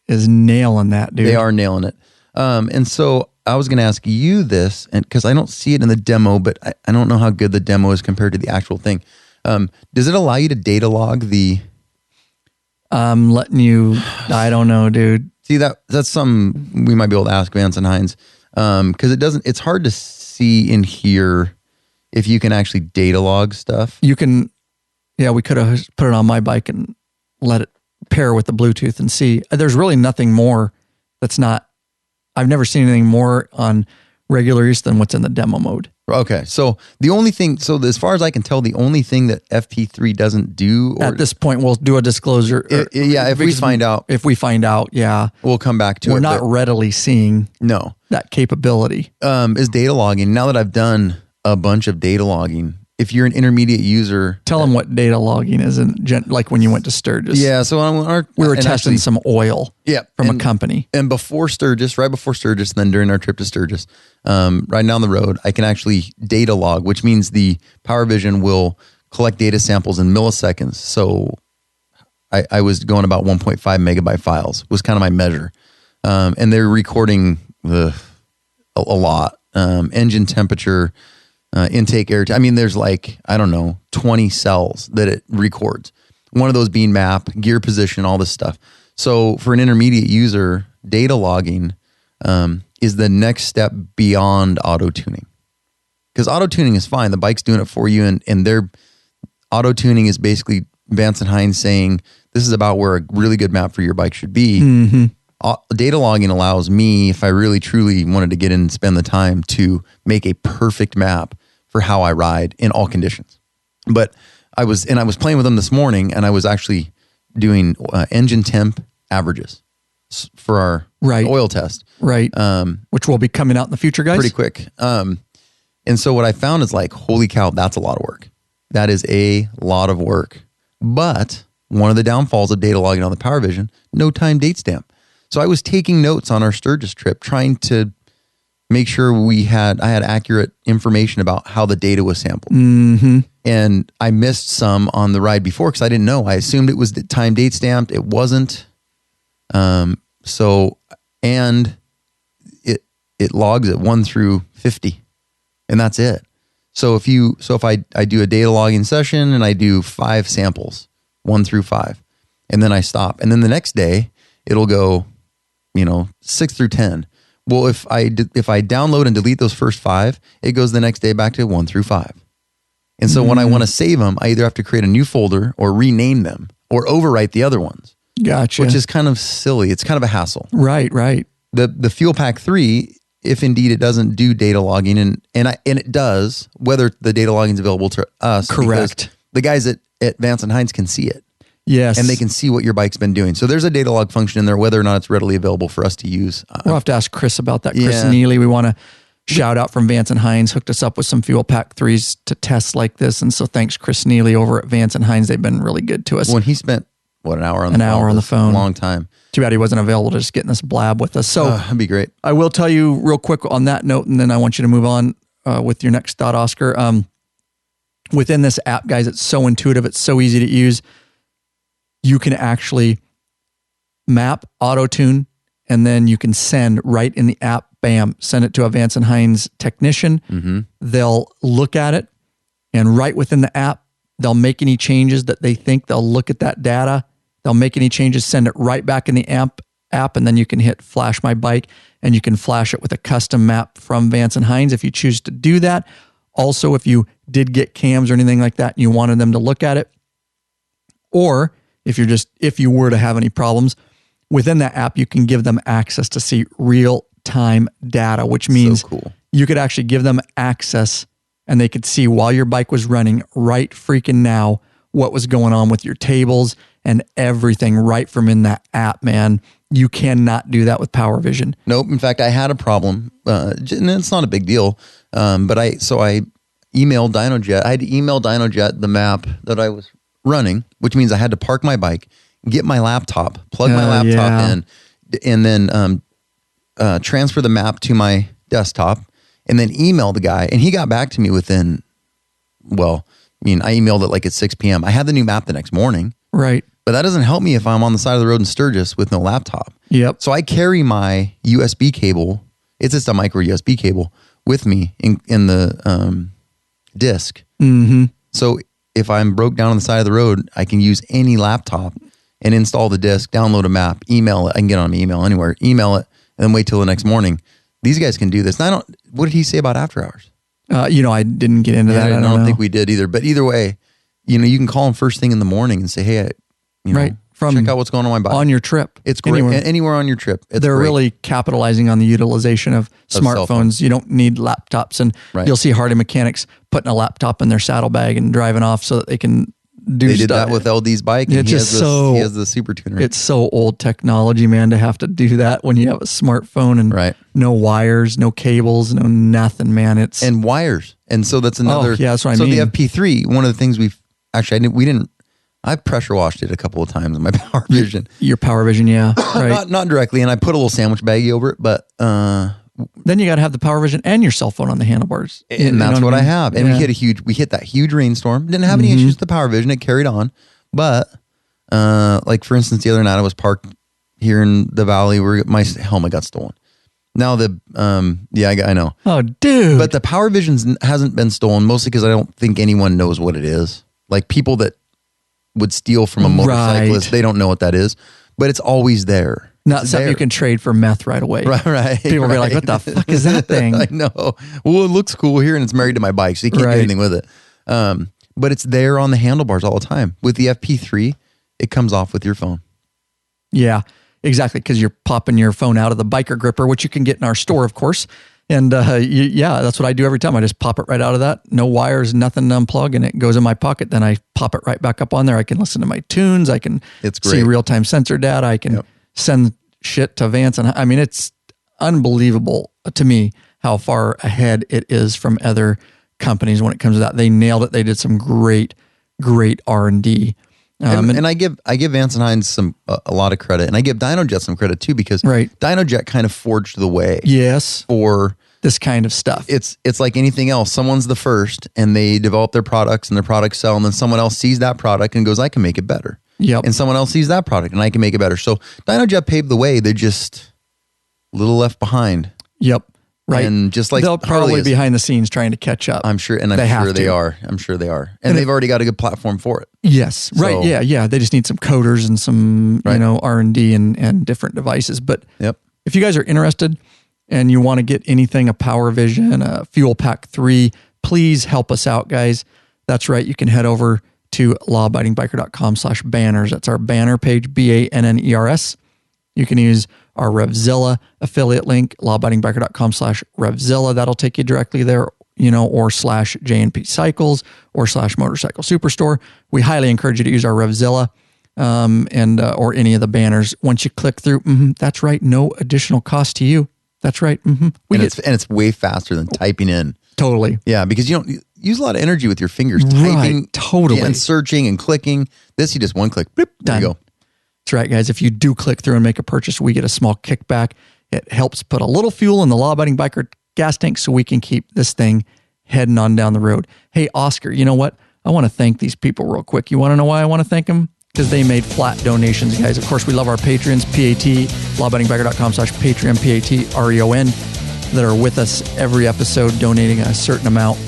is nailing that, dude. They are nailing it. And so I was going to ask you this, and because I don't see it in the demo, but I don't know how good the demo is compared to the actual thing. Does it allow you to data log the... letting you... I don't know, dude. See, that's something we might be able to ask Vance and Hines, because it's hard to see in here if you can actually data log stuff. You can... Yeah, we could have put it on my bike and let it pair with the Bluetooth and see. There's really nothing more that's not... I've never seen anything more on regular use than what's in the demo mode. Okay, so the only thing... So as far as I can tell, the only thing that FP3 doesn't do... At this point, we'll do a disclosure. If we find out. If we find out, yeah. We'll come back to it. We're not readily seeing that capability. Is data logging. Now that I've done a bunch of data logging, if you're an intermediate user, tell them what data logging is, like when you went to Sturgis. Yeah, so we were testing some oil. From a company, and before Sturgis, right before Sturgis, and then during our trip to Sturgis, right down the road, I can actually data log, which means the Power Vision will collect data samples in milliseconds. So I was going about 1.5 megabyte files was kind of my measure, and they're recording a lot, engine temperature. Intake air. I mean, there's like, I don't know, 20 cells that it records. One of those being map, gear position, all this stuff. So for an intermediate user, data logging is the next step beyond auto tuning. Because auto tuning is fine. The bike's doing it for you, and their auto tuning is basically Vance and Hines saying, this is about where a really good map for your bike should be. Mm-hmm. Data logging allows me, if I really truly wanted to get in and spend the time, to make a perfect map for how I ride in all conditions. But I was playing with them this morning, and I was actually doing engine temp averages for our oil test. Right. Which will be coming out in the future, guys. Pretty quick. And so what I found is like, holy cow, that's a lot of work. That is a lot of work. But one of the downfalls of data logging on the Power Vision, no time date stamp. So I was taking notes on our Sturgis trip, trying to make sure I had accurate information about how the data was sampled. Mm-hmm. And I missed some on the ride before because I didn't know. I assumed it was the time date stamped. It wasn't. And it logs at 1 through 50, and that's it. So if I do a data logging session and I do 5 samples, 1 through 5, and then I stop, and then the next day it'll go, 6 through 10. Well, if I download and delete those first 5, it goes the next day back to 1 through 5. And so when I want to save them, I either have to create a new folder or rename them or overwrite the other ones. Gotcha. Which is kind of silly. It's kind of a hassle. Right. The Fuelpak 3, if indeed it doesn't do data logging, and it does, whether the data logging is available to us. Correct. The guys at Vance and Hines can see it. Yes. And they can see what your bike's been doing. So there's a data log function in there, whether or not it's readily available for us to use. We'll have to ask Chris about that. Chris Neely, we want to shout out from Vance and Hines, hooked us up with some Fuelpak 3s to test like this. And so thanks, Chris Neely over at Vance and Hines. They've been really good to us. When he spent, an hour on the phone? An hour on the phone. A long time. Too bad he wasn't available to just get in this blab with us. So that'd be great. I will tell you real quick on that note, and then I want you to move on with your next thought, Oscar. Within this app, guys, it's so intuitive. It's so easy to use. You can actually map, auto-tune, and then you can send right in the app, bam, send it to a Vance and Hines technician. Mm-hmm. They'll look at it, and right within the app, they'll make any changes that they think. They'll look at that data. They'll make any changes, send it right back in the app, and then you can hit Flash My Bike, and you can flash it with a custom map from Vance and Hines if you choose to do that. Also, if you did get cams or anything like that, and you wanted them to look at it, or if you were to have any problems, within that app, you can give them access to see real-time data, which means you could actually give them access and they could see while your bike was running right freaking now what was going on with your tables and everything right from in that app, man. You cannot do that with Power Vision. Nope. In fact, I had a problem, and it's not a big deal, but I emailed Dynojet. I had to email Dynojet the map that I was running, which means I had to park my bike, get my laptop, plug my laptop in, and then transfer the map to my desktop, and then email the guy. And he got back to me within, I emailed it like at 6 p.m. I had the new map the next morning. Right. But that doesn't help me if I'm on the side of the road in Sturgis with no laptop. Yep. So I carry my USB cable. It's just a micro USB cable with me in the disc. Mm-hmm. So if I'm broke down on the side of the road, I can use any laptop and install the disc, download a map, email it. I can get on my email anywhere, email it, and then wait till the next morning. These guys can do this. Now, what did he say about after hours? I didn't get into that. I don't think we did either. But either way, you can call them first thing in the morning and say, hey, check out what's going on my bike. On your trip. It's great. Anywhere on your trip. They're great. Really capitalizing on the utilization of smartphones. You don't need laptops. And you'll see Harley mechanics putting a laptop in their saddlebag and driving off so that they can do They did stuff. that with LD's bike. And It's he just has the super tuner. It's so old technology, man, to have to do that when you have a smartphone and Right. no wires, no cables, no nothing, man. It's and wires. And so that's another. yeah, that's what I so mean. the FP3, one of the things I pressure washed it a couple of times in my Power Vision. your Power Vision, yeah, right. Not directly, and I put a little sandwich baggie over it, but Then you got to have the Power Vision and your cell phone on the handlebars, and that's what I have. And Yeah. we hit that huge rainstorm. Didn't have any issues with the Power Vision. It carried on, but like for instance, the other night I was parked here in the valley where my helmet got stolen. Now I know. Oh, dude! But the Power Vision hasn't been stolen, mostly because I don't think anyone knows what it is. Like people that would steal from a motorcyclist, Right. they don't know what that is, but it's always there. Not It's something there. you can trade for meth right away. Right. People will be like, what the fuck is that thing? I know. Well, it looks cool here and it's married to my bike, so you can't do Right. anything with it. But it's there on the handlebars all the time. With the FP3, it comes off with your phone. Yeah, exactly. Because you're popping your phone out of the biker gripper, which you can get in our store, of course. And yeah, that's what I do every time. I just pop it right out of that. No wires, nothing to unplug, and it goes in my pocket. Then I pop it right back up on there. I can listen to my tunes. I can It's see great. real-time sensor data. I can send shit to Vance. And I mean, it's unbelievable to me how far ahead it is from other companies when it comes to that. They nailed it. They did some great R&D. And I give Vance and Hines a lot of credit, and I give Dynojet some credit too, because Right. Dynojet kind of forged the way Yes, for this kind of stuff. it's like anything else. Someone's the first, and they develop their products, and their products sell, and then someone else sees that product and goes, "I can make it better." Yep. And someone else sees that product, and I can make it better. So Dynojet paved the way. They're just a little left behind. Yep. Right. And just like they'll probably Harley is- behind the scenes trying to catch up. I'm sure, and I'm They have sure they to. are. I'm sure they are, and they've already got a good platform for it. Yes. Right. So- Yeah. They just need some coders and some, Right. R&D and different devices. But Yep. if you guys are interested and you want to get anything, a Power Vision, a Fuelpak 3, please help us out, guys. That's right. You can head over to lawabidingbiker.com/banners. That's our banner page, BANNERS. You can use our Revzilla affiliate link, lawabidingbiker.com/Revzilla. That'll take you directly there, or /JNP Cycles or /Motorcycle Superstore. We highly encourage you to use our Revzilla or any of the banners. Once you click through, that's right, no additional cost to you. That's right. It's way faster than typing in. Totally. Yeah, because you don't use a lot of energy with your fingers Right, typing, totally. and searching and clicking. This you just one click, boop, there Done. you go. That's right, guys. If you do click through and make a purchase, we get a small kickback. It helps put a little fuel in the Law-Abiding Biker gas tank so we can keep this thing heading on down the road. Hey, Oscar, you know what? I want to thank these people real quick. You want to know why I want to thank them? Because they made flat donations, guys. Of course, we love our patrons, PAT, lawabidingbiker.com/Patreon, PATREON, that are with us every episode, donating a certain amount,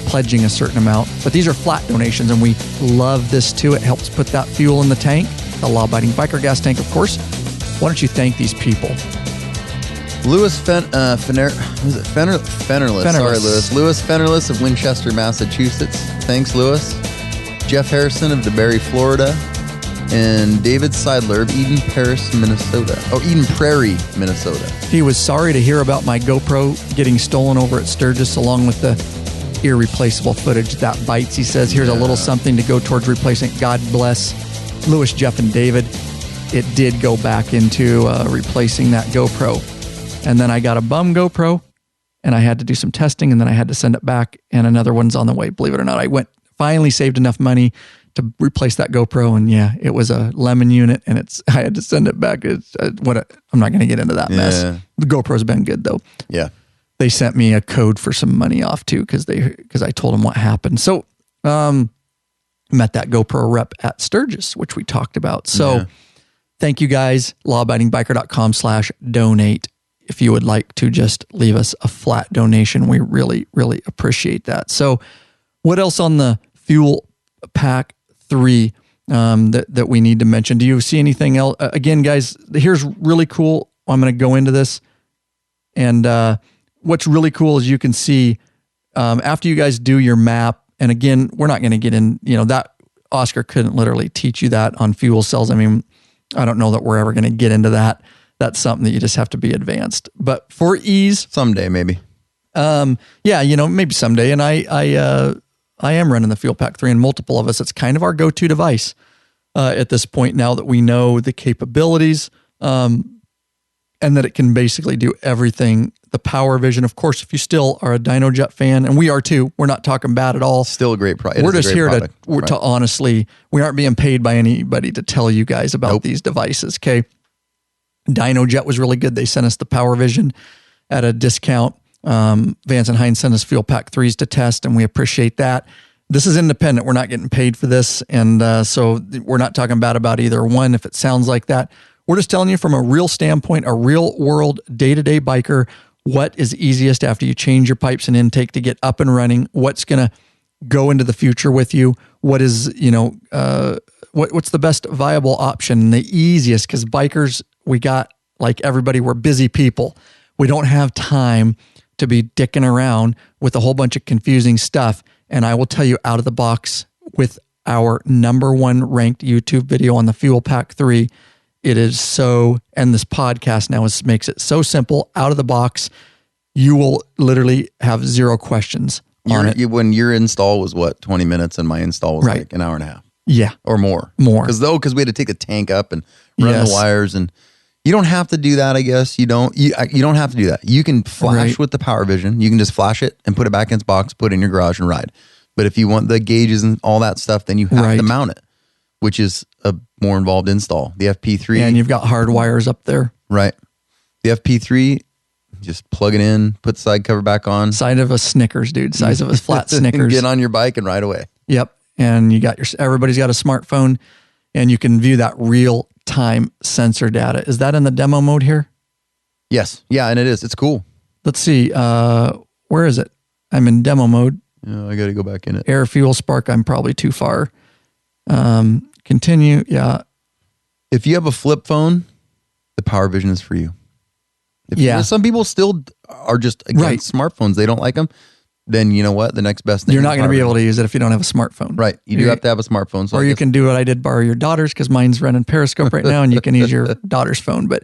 pledging a certain amount. But these are flat donations, and we love this too. It helps put that fuel in the tank, the Law-Abiding Biker gas tank, of course. Why don't you thank these people? Lewis Fennerless. Sorry, Lewis. Lewis Fennerless of Winchester, Massachusetts. Thanks, Lewis. Jeff Harrison of DeBerry, Florida. And David Seidler of Eden Prairie, Minnesota. He was sorry to hear about my GoPro getting stolen over at Sturgis, along with the irreplaceable footage. That bites, he says. Here's a little something to go towards replacing it. God bless Lewis, Jeff, and David. It did go back into replacing that GoPro. And then I got a bum GoPro, and I had to do some testing, and then I had to send it back, and another one's on the way. Believe it or not, I finally saved enough money to replace that GoPro, and yeah, it was a lemon unit, and I had to send it back. I'm not going to get into that mess. The GoPro's been good though. Yeah. They sent me a code for some money off too, because I told them what happened. So, met that GoPro rep at Sturgis, which we talked about. So, Thank you guys. lawabidingbiker.com/donate. If you would like to just leave us a flat donation, we really, really appreciate that. So, what else on the Fuelpak 3 that we need to mention? Do you see anything else? Again, guys, here's really cool. I'm going to go into this. And what's really cool is you can see after you guys do your map, and again, we're not going to get in, that Oscar couldn't literally teach you that on fuel cells. I mean, I don't know that we're ever going to get into that. That's something that you just have to be advanced. But for ease, Someday, maybe. maybe someday. And I I am running the Fuelpak 3, and multiple of us, it's kind of our go-to device at this point now that we know the capabilities and that it can basically do everything. The Power Vision, of course, if you still are a Dynojet fan, and we are too, we're not talking bad at all. Still a great product. We're just here to honestly, we aren't being paid by anybody to tell you guys about these devices, okay? Dynojet was really good. They sent us the Power Vision at a discount. Vance and Hines sent us Fuelpak 3s to test, and we appreciate that. This is independent. We're not getting paid for this, and so we're not talking bad about either one if it sounds like that. We're just telling you from a real standpoint, a real world day-to-day biker, what is easiest after you change your pipes and intake to get up and running, what's going to go into the future with you, what is, what's the best viable option, the easiest, because bikers, we got, like everybody, we're busy people. We don't have time to be dicking around with a whole bunch of confusing stuff. And I will tell you out of the box with our #1 ranked YouTube video on the Fuelpak 3, it is so, and this podcast now makes it so simple, out of the box. You will literally have zero questions on it. When your install was 20 minutes, and my install was like an hour and a half. Yeah. Or more. Because we had to take the tank up and run the wires, and you don't have to do that, I guess. You don't have to do that. You can flash with the Power Vision. You can just flash it and put it back in its box, put it in your garage and ride. But if you want the gauges and all that stuff, then you have to mount it, which is a more involved install. The FP3. And you've got hard wires up there. Right. The FP3, just plug it in, put the side cover back on. Size of a Snickers, dude. Size of a flat Snickers. Get on your bike and ride away. Yep. And everybody's got a smartphone, and you can view that real-time sensor data. Is that in the demo mode here? Yes. Yeah, and it is. It's cool. Let's see. Where is it? I'm in demo mode. Yeah, I got to go back in it. Air, fuel, spark. I'm probably too far. Continue. Yeah. If you have a flip phone, the Power Vision is for you. Some people still are just against smartphones. They don't like them. Then you know what? The next best thing. You're not going to be able to use it if you don't have a smartphone. Right. You do have to have a smartphone. So or you can do what I did, borrow your daughter's, because mine's running Periscope right now, and you can use your daughter's phone. But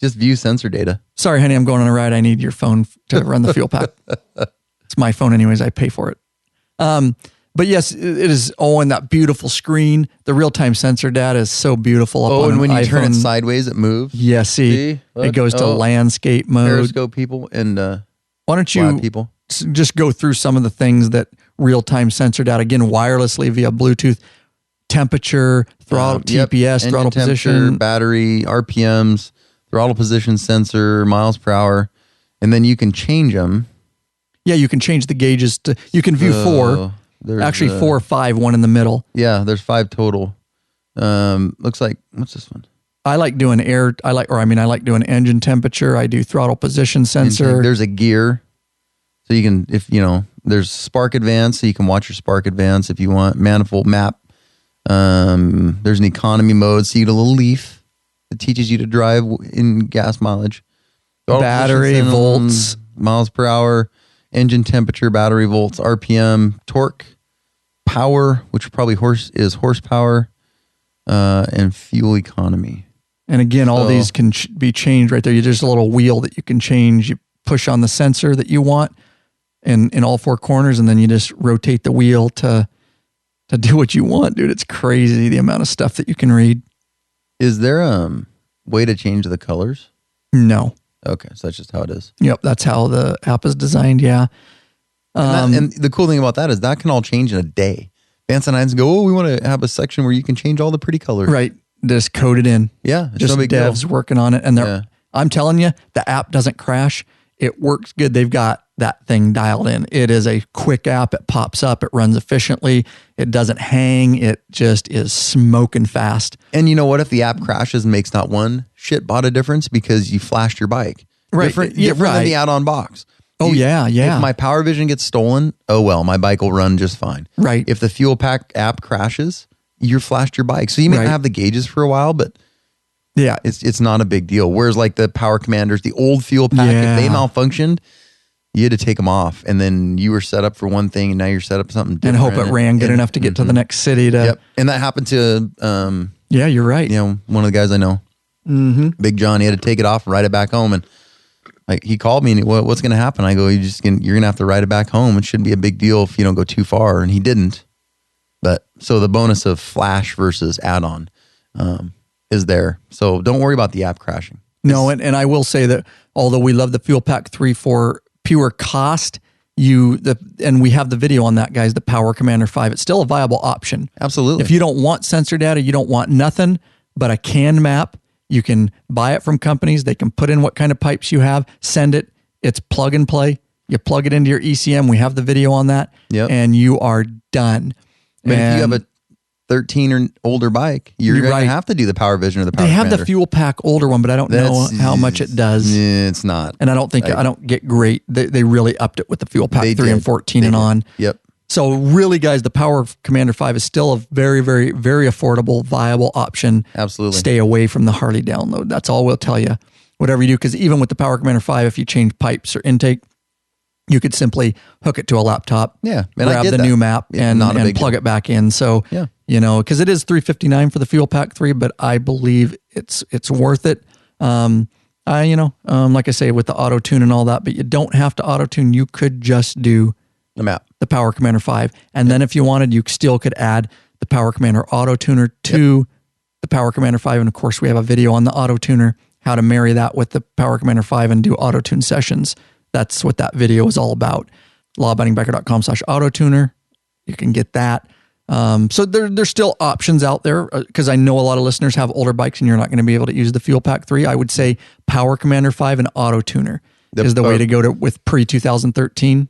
just view sensor data. Sorry, honey, I'm going on a ride. I need your phone to run the Fuelpak. It's my phone anyways. I pay for it. But yes, it is. Oh, and that beautiful screen. The real-time sensor data is so beautiful. And when you turn it sideways, it moves. Yeah, see? It goes to landscape mode. Periscope people and why don't you people just go through some of the things that real-time sensor data, again, wirelessly via Bluetooth, temperature, throttle, TPS, throttle position, battery, RPMs, throttle position sensor, miles per hour, and then you can change them. Yeah, you can change the gauges to. You can view 4. Actually, 4 or 5. One in the middle. Yeah, there's 5 total. Looks like, what's this one? I like doing I like doing engine temperature. I do throttle position sensor. There's a gear. So you can, there's spark advance, so you can watch your spark advance if you want. Manifold map. There's an economy mode, so you get a little leaf that teaches you to drive in gas mileage. Battery, volts. Miles per hour, engine temperature, battery volts, RPM, torque, power, which probably is horsepower, and fuel economy. And again, all these can be changed right there. There's just a little wheel that you can change. You push on the sensor that you want in all 4 corners, and then you just rotate the wheel to do what you want, dude. It's crazy the amount of stuff that you can read. Is there a way to change the colors? No. Okay, so that's just how it is. Yep, that's how the app is designed, yeah. And the cool thing about that is that can all change in a day. Vance and Hines go, we want to have a section where you can change all the pretty colors. Right, just code it in. Yeah, it's just no big devs deal. Working on it. And I'm telling you, the app doesn't crash. It works good. They've got that thing dialed in. It is a quick app. It pops up. It runs efficiently. It doesn't hang. It just is smoking fast. And you know what? If the app crashes and makes not one shit bot a difference because you flashed your bike. Right. Different than the add-on box. Oh, yeah. If my Power Vision gets stolen, oh well, my bike will run just fine. Right. If the Fuelpak app crashes, you flashed your bike. So you may not have the gauges for a while, but yeah, it's not a big deal. Whereas like the Power Commanders, the old Fuelpak, if they malfunctioned, you had to take them off, and then you were set up for one thing, and now you're set up for something different. And hope it ran good enough to get to the next city. And that happened to yeah, you're right. One of the guys I know, Big John. He had to take it off and ride it back home, and Like he called me and what's going to happen? I go, you're going to have to ride it back home. It shouldn't be a big deal if you don't go too far. And he didn't. But so the bonus of flash versus add-on is there. So don't worry about the app crashing. No, and I will say that although we love the Fuelpak 3 for pure cost, and we have the video on that, guys, the Power Commander 5, it's still a viable option. Absolutely. If you don't want sensor data, you don't want nothing but a CAN map, you can buy it from companies. They can put in what kind of pipes you have, send it. It's plug and play. You plug it into your ECM. We have the video on that, and you are done. But if you have a 13 or older bike, you're going to have to do the Power Vision or the Power Commander. They have the Fuelpak older one, but I don't know how much it does. It's not. And I don't think, I don't get great. They really upped it with the Fuelpak 3 and 14 and on. Yep. So really, guys, the Power Commander 5 is still a very, very, very affordable, viable option. Absolutely. Stay away from the Harley download. That's all we'll tell you. Whatever you do, because even with the Power Commander 5, if you change pipes or intake, you could simply hook it to a laptop, grab the new map, and plug it back in. So, because it is $359 for the Fuelpak 3, but I believe it's worth it. Like I say, with the auto tune and all that, but you don't have to auto tune. You could just do the map, the Power Commander 5. And then if you wanted, you still could add the Power Commander auto tuner to the Power Commander 5. And of course, we have a video on the auto tuner, how to marry that with the Power Commander 5 and do auto tune sessions. That's what that video is all about. lawabidingbiker.com/autotuner. You can get that. So there's still options out there, because I know a lot of listeners have older bikes and you're not going to be able to use the Fuelpak 3. I would say Power Commander 5 and auto tuner is the way to go with pre-2013.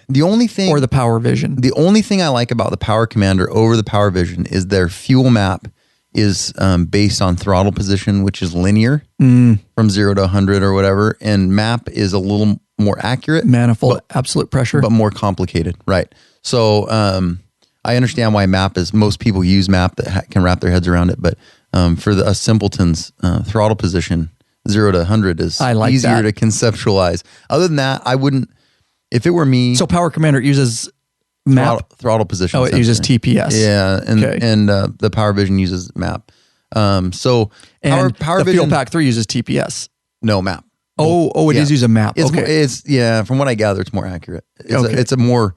The only thing, or the Power Vision. The only thing I like about the Power Commander over the Power Vision is their fuel map is based on throttle position, which is linear from 0 to 100 or whatever, and map is a little more accurate. Manifold, absolute pressure. But more complicated, right? So I understand why map is, most people use map that can wrap their heads around it, but for us simpletons, throttle position 0 to 100 is easier to conceptualial. Other than that, I wouldn't, if it were me. So Power Commander uses map? Throttle position. Oh, it uses TPS. Yeah, and the Power Vision uses map. Power the Vision, Fuelpak 3 uses TPS. No, map. It is use a map. It's from what I gather, it's more accurate. It's a more,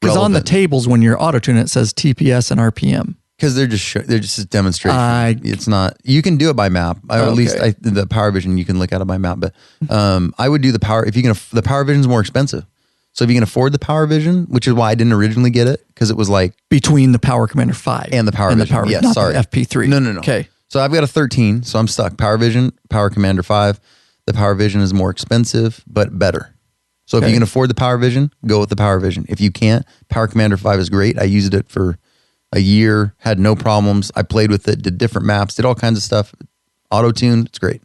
because on the tables when you're auto tuning, it says TPS and RPM. Because they're just a demonstration. It's not. You can do it by map. At least the Power Vision, you can look at it by map. But I would do the Power. If you can, the Power Vision is more expensive. So if you can afford the Power Vision, which is why I didn't originally get it, because it was like between the Power Commander 5 and the Power Vision. Yes, sorry, the FP3. No. Okay. So I've got a 13, so I'm stuck. Power Vision, Power Commander 5. The Power Vision is more expensive, but better. So if you can afford the Power Vision, go with the Power Vision. If you can't, Power Commander 5 is great. I used it for a year, had no problems. I played with it, did different maps, did all kinds of stuff. Auto tune, it's great.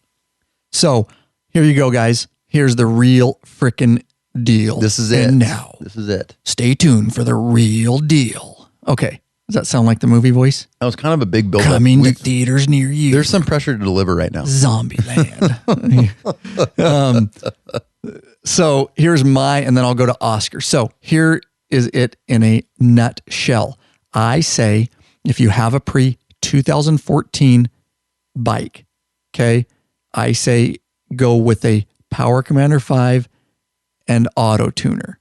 So here you go, guys. Here's the real frickin' deal. This is it. And now, this is it. Stay tuned for the real deal. Okay. Does that sound like the movie voice? That was kind of a big build-up. Coming to theaters near you. There's some pressure to deliver right now. Zombieland. So here's and then I'll go to Oscar. So here is it in a nutshell. I say if you have a pre-2014 bike, okay, I say go with a Power Commander 5 and auto tuner.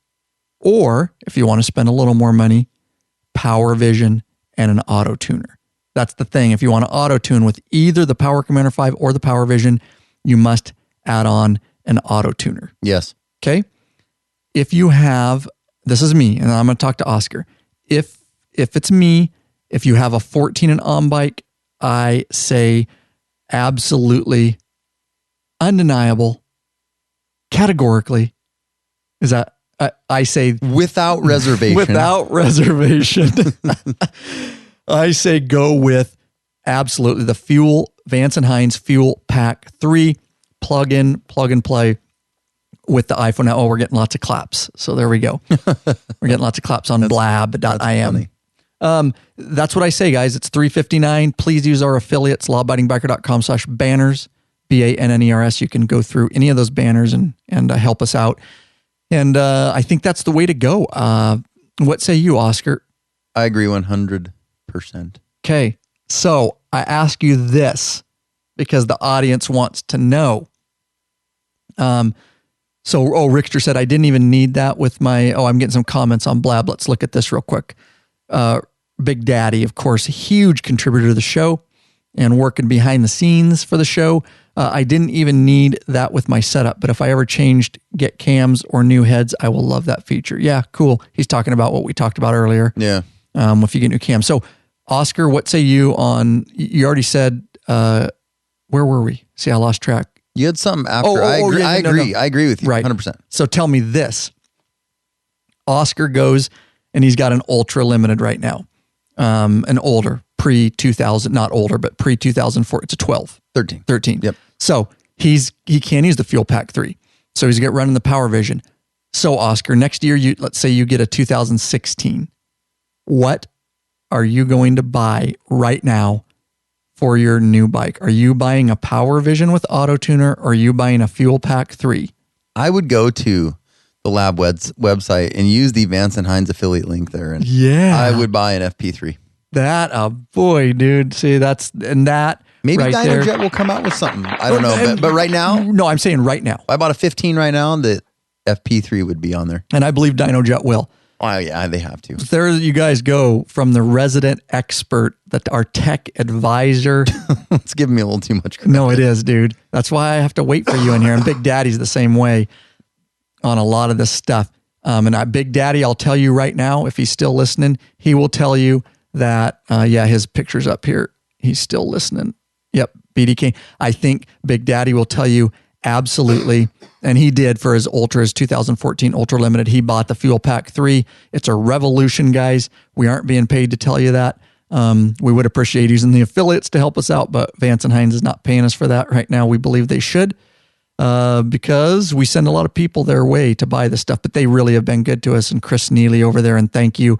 Or if you want to spend a little more money, Power Vision and an auto tuner. That's the thing. If you want to auto tune with either the Power Commander 5 or the Power Vision, you must add on an auto tuner. Yes. Okay. If you have, this is me, and I'm going to talk to Oscar. If it's me, if you have a 14 and on bike, I say absolutely undeniable, categorically, is that I say without reservation. Without reservation. I say go with absolutely the Vance and Hines Fuelpak 3 plug and play with the iPhone. Now, we're getting lots of claps. So there we go. We're getting lots of claps on blab.im. That's what I say, guys. It's $359. Please use our affiliates, lawabidingbiker.com/banners, BANNERS. You can go through any of those banners and help us out. And I think that's the way to go. What say you, Oscar? I agree 100%. Okay. So I ask you this because the audience wants to know. So, Richter said, I didn't even need that with my, I'm getting some comments on Blab. Let's look at this real quick. Big Daddy, of course, a huge contributor to the show and working behind the scenes for the show. I didn't even need that with my setup, but if I ever get cams or new heads, I will love that feature. Yeah, cool. He's talking about what we talked about earlier. Yeah. If you get new cams. So, Oscar, what say you on, you already said, where were we? See, I lost track. You had something after. I agree with you. Right. 100%. So tell me this. Oscar goes and he's got an ultra limited right now. An older, pre-2000, not older, but pre-2004. It's a 12. 13. Yep. So he can't use the Fuelpak 3. So he's running the Power Vision. So Oscar, next year, let's say you get a 2016. What are you going to buy right now for your new bike? Are you buying a Power Vision with Auto Tuner or are you buying a Fuelpak 3? I would go to the Lab website and use the Vance and Hines affiliate link there. And I would buy an FP3. Boy, dude. See, maybe right Dynojet there will come out with something. I don't know. But right now? No, I'm saying right now. If I bought a 15 right now, the FP3 would be on there. And I believe Dynojet will. Oh, yeah, they have to. There you guys go from the resident expert, our tech advisor. It's giving me a little too much credit. No, it is, dude. That's why I have to wait for you in here. And Big Daddy's the same way on a lot of this stuff. Big Daddy, I'll tell you right now, if he's still listening, he will tell you that, his picture's up here. He's still listening. Yep, BDK. I think Big Daddy will tell you absolutely. And he did for his 2014 Ultra Limited. He bought the Fuelpak 3. It's a revolution, guys. We aren't being paid to tell you that. We would appreciate using the affiliates to help us out, but Vance and Hines is not paying us for that right now. We believe they should because we send a lot of people their way to buy this stuff, but they really have been good to us. And Chris Neely over there, and thank you.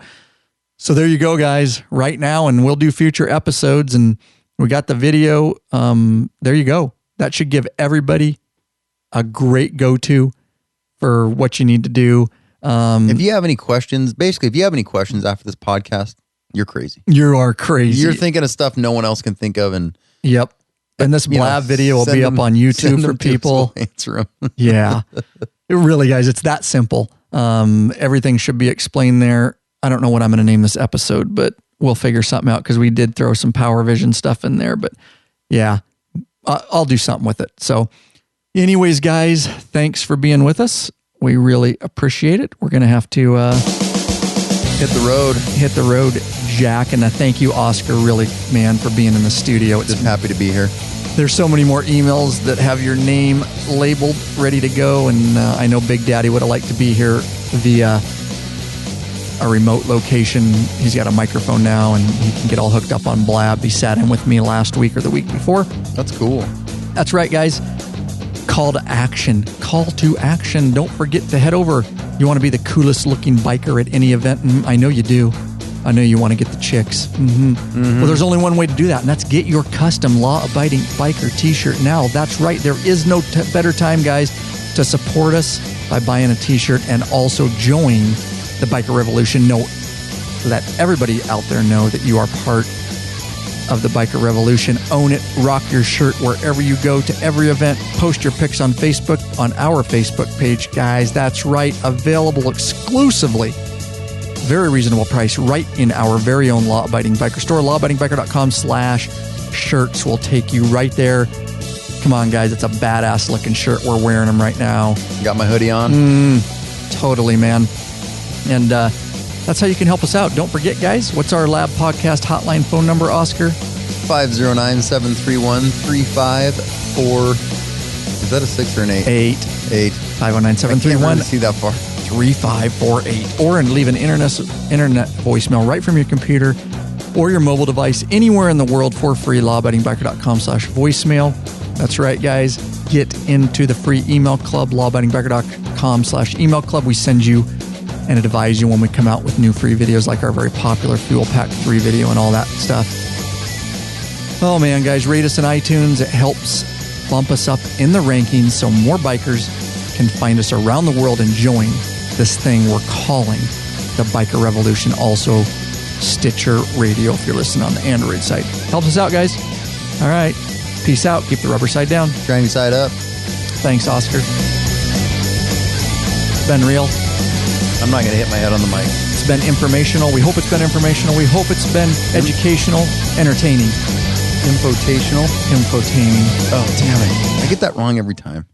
So there you go, guys, right now, and we'll do future episodes, and we got the video. There you go. That should give everybody a great go-to for what you need to do. If you have any questions, after this podcast, you're crazy. You are crazy. You're thinking of stuff no one else can think of. And yep. And this Blab video will be up on YouTube for people. Answer them. Yeah. Really, guys, it's that simple. Everything should be explained there. I don't know what I'm going to name this episode, but we'll figure something out because we did throw some Power Vision stuff in there. But yeah, I'll do something with it. So anyways, guys, thanks for being with us. We really appreciate it. We're going to have to hit the road, Jack. And thank you, Oscar, really, man, for being in the studio. Just happy to be here. There's so many more emails that have your name labeled, ready to go. And I know Big Daddy would have liked to be here via a remote location. He's got a microphone now and he can get all hooked up on Blab. He sat in with me last week or the week before. That's cool. That's right, guys. Call to action. Call to action. Don't forget to head over. You want to be the coolest looking biker at any event? I know you do. I know you want to get the chicks. Well, there's only one way to do that, and that's get your custom law-abiding biker t-shirt now. That's right. There is no better time, guys, to support us by buying a t-shirt and also join the biker revolution. Let everybody out there know that you are part of the biker revolution. Own it. Rock your shirt wherever you go to every event. Post your pics on Facebook, on our Facebook page, guys. That's right. Available exclusively. Very reasonable price right in our very own law-abiding biker store. lawabidingbiker.com/shirts will take you right there. Come on, guys. It's a badass looking shirt. We're wearing them right now. Got my hoodie on. Totally, man. And that's how you can help us out. Don't forget, guys, what's our Lab Podcast hotline phone number, Oscar? 509-731-354. Is that a 6 or an 8? 8. 509-731. See that far. 3548. Or leave an internet voicemail right from your computer or your mobile device anywhere in the world for free. lawabidingbiker.com/voicemail. That's right, guys. Get into the free email club, lawabidingbiker.com/email club. We send you and advise you when we come out with new free videos like our very popular Fuelpak 3 video and all that stuff. Oh man, guys, rate us in iTunes. It helps bump us up in the rankings so more bikers can find us around the world and join this thing we're calling the Biker Revolution. Also, Stitcher Radio if you're listening on the Android side. Helps us out, guys. All right. Peace out. Keep the rubber side down. Shiny side up. Thanks, Oscar. been real. I'm not going to hit my head on the mic. It's been informational. We hope it's been informational. We hope it's been educational, entertaining. Infotaining. Oh, damn it. I get that wrong every time.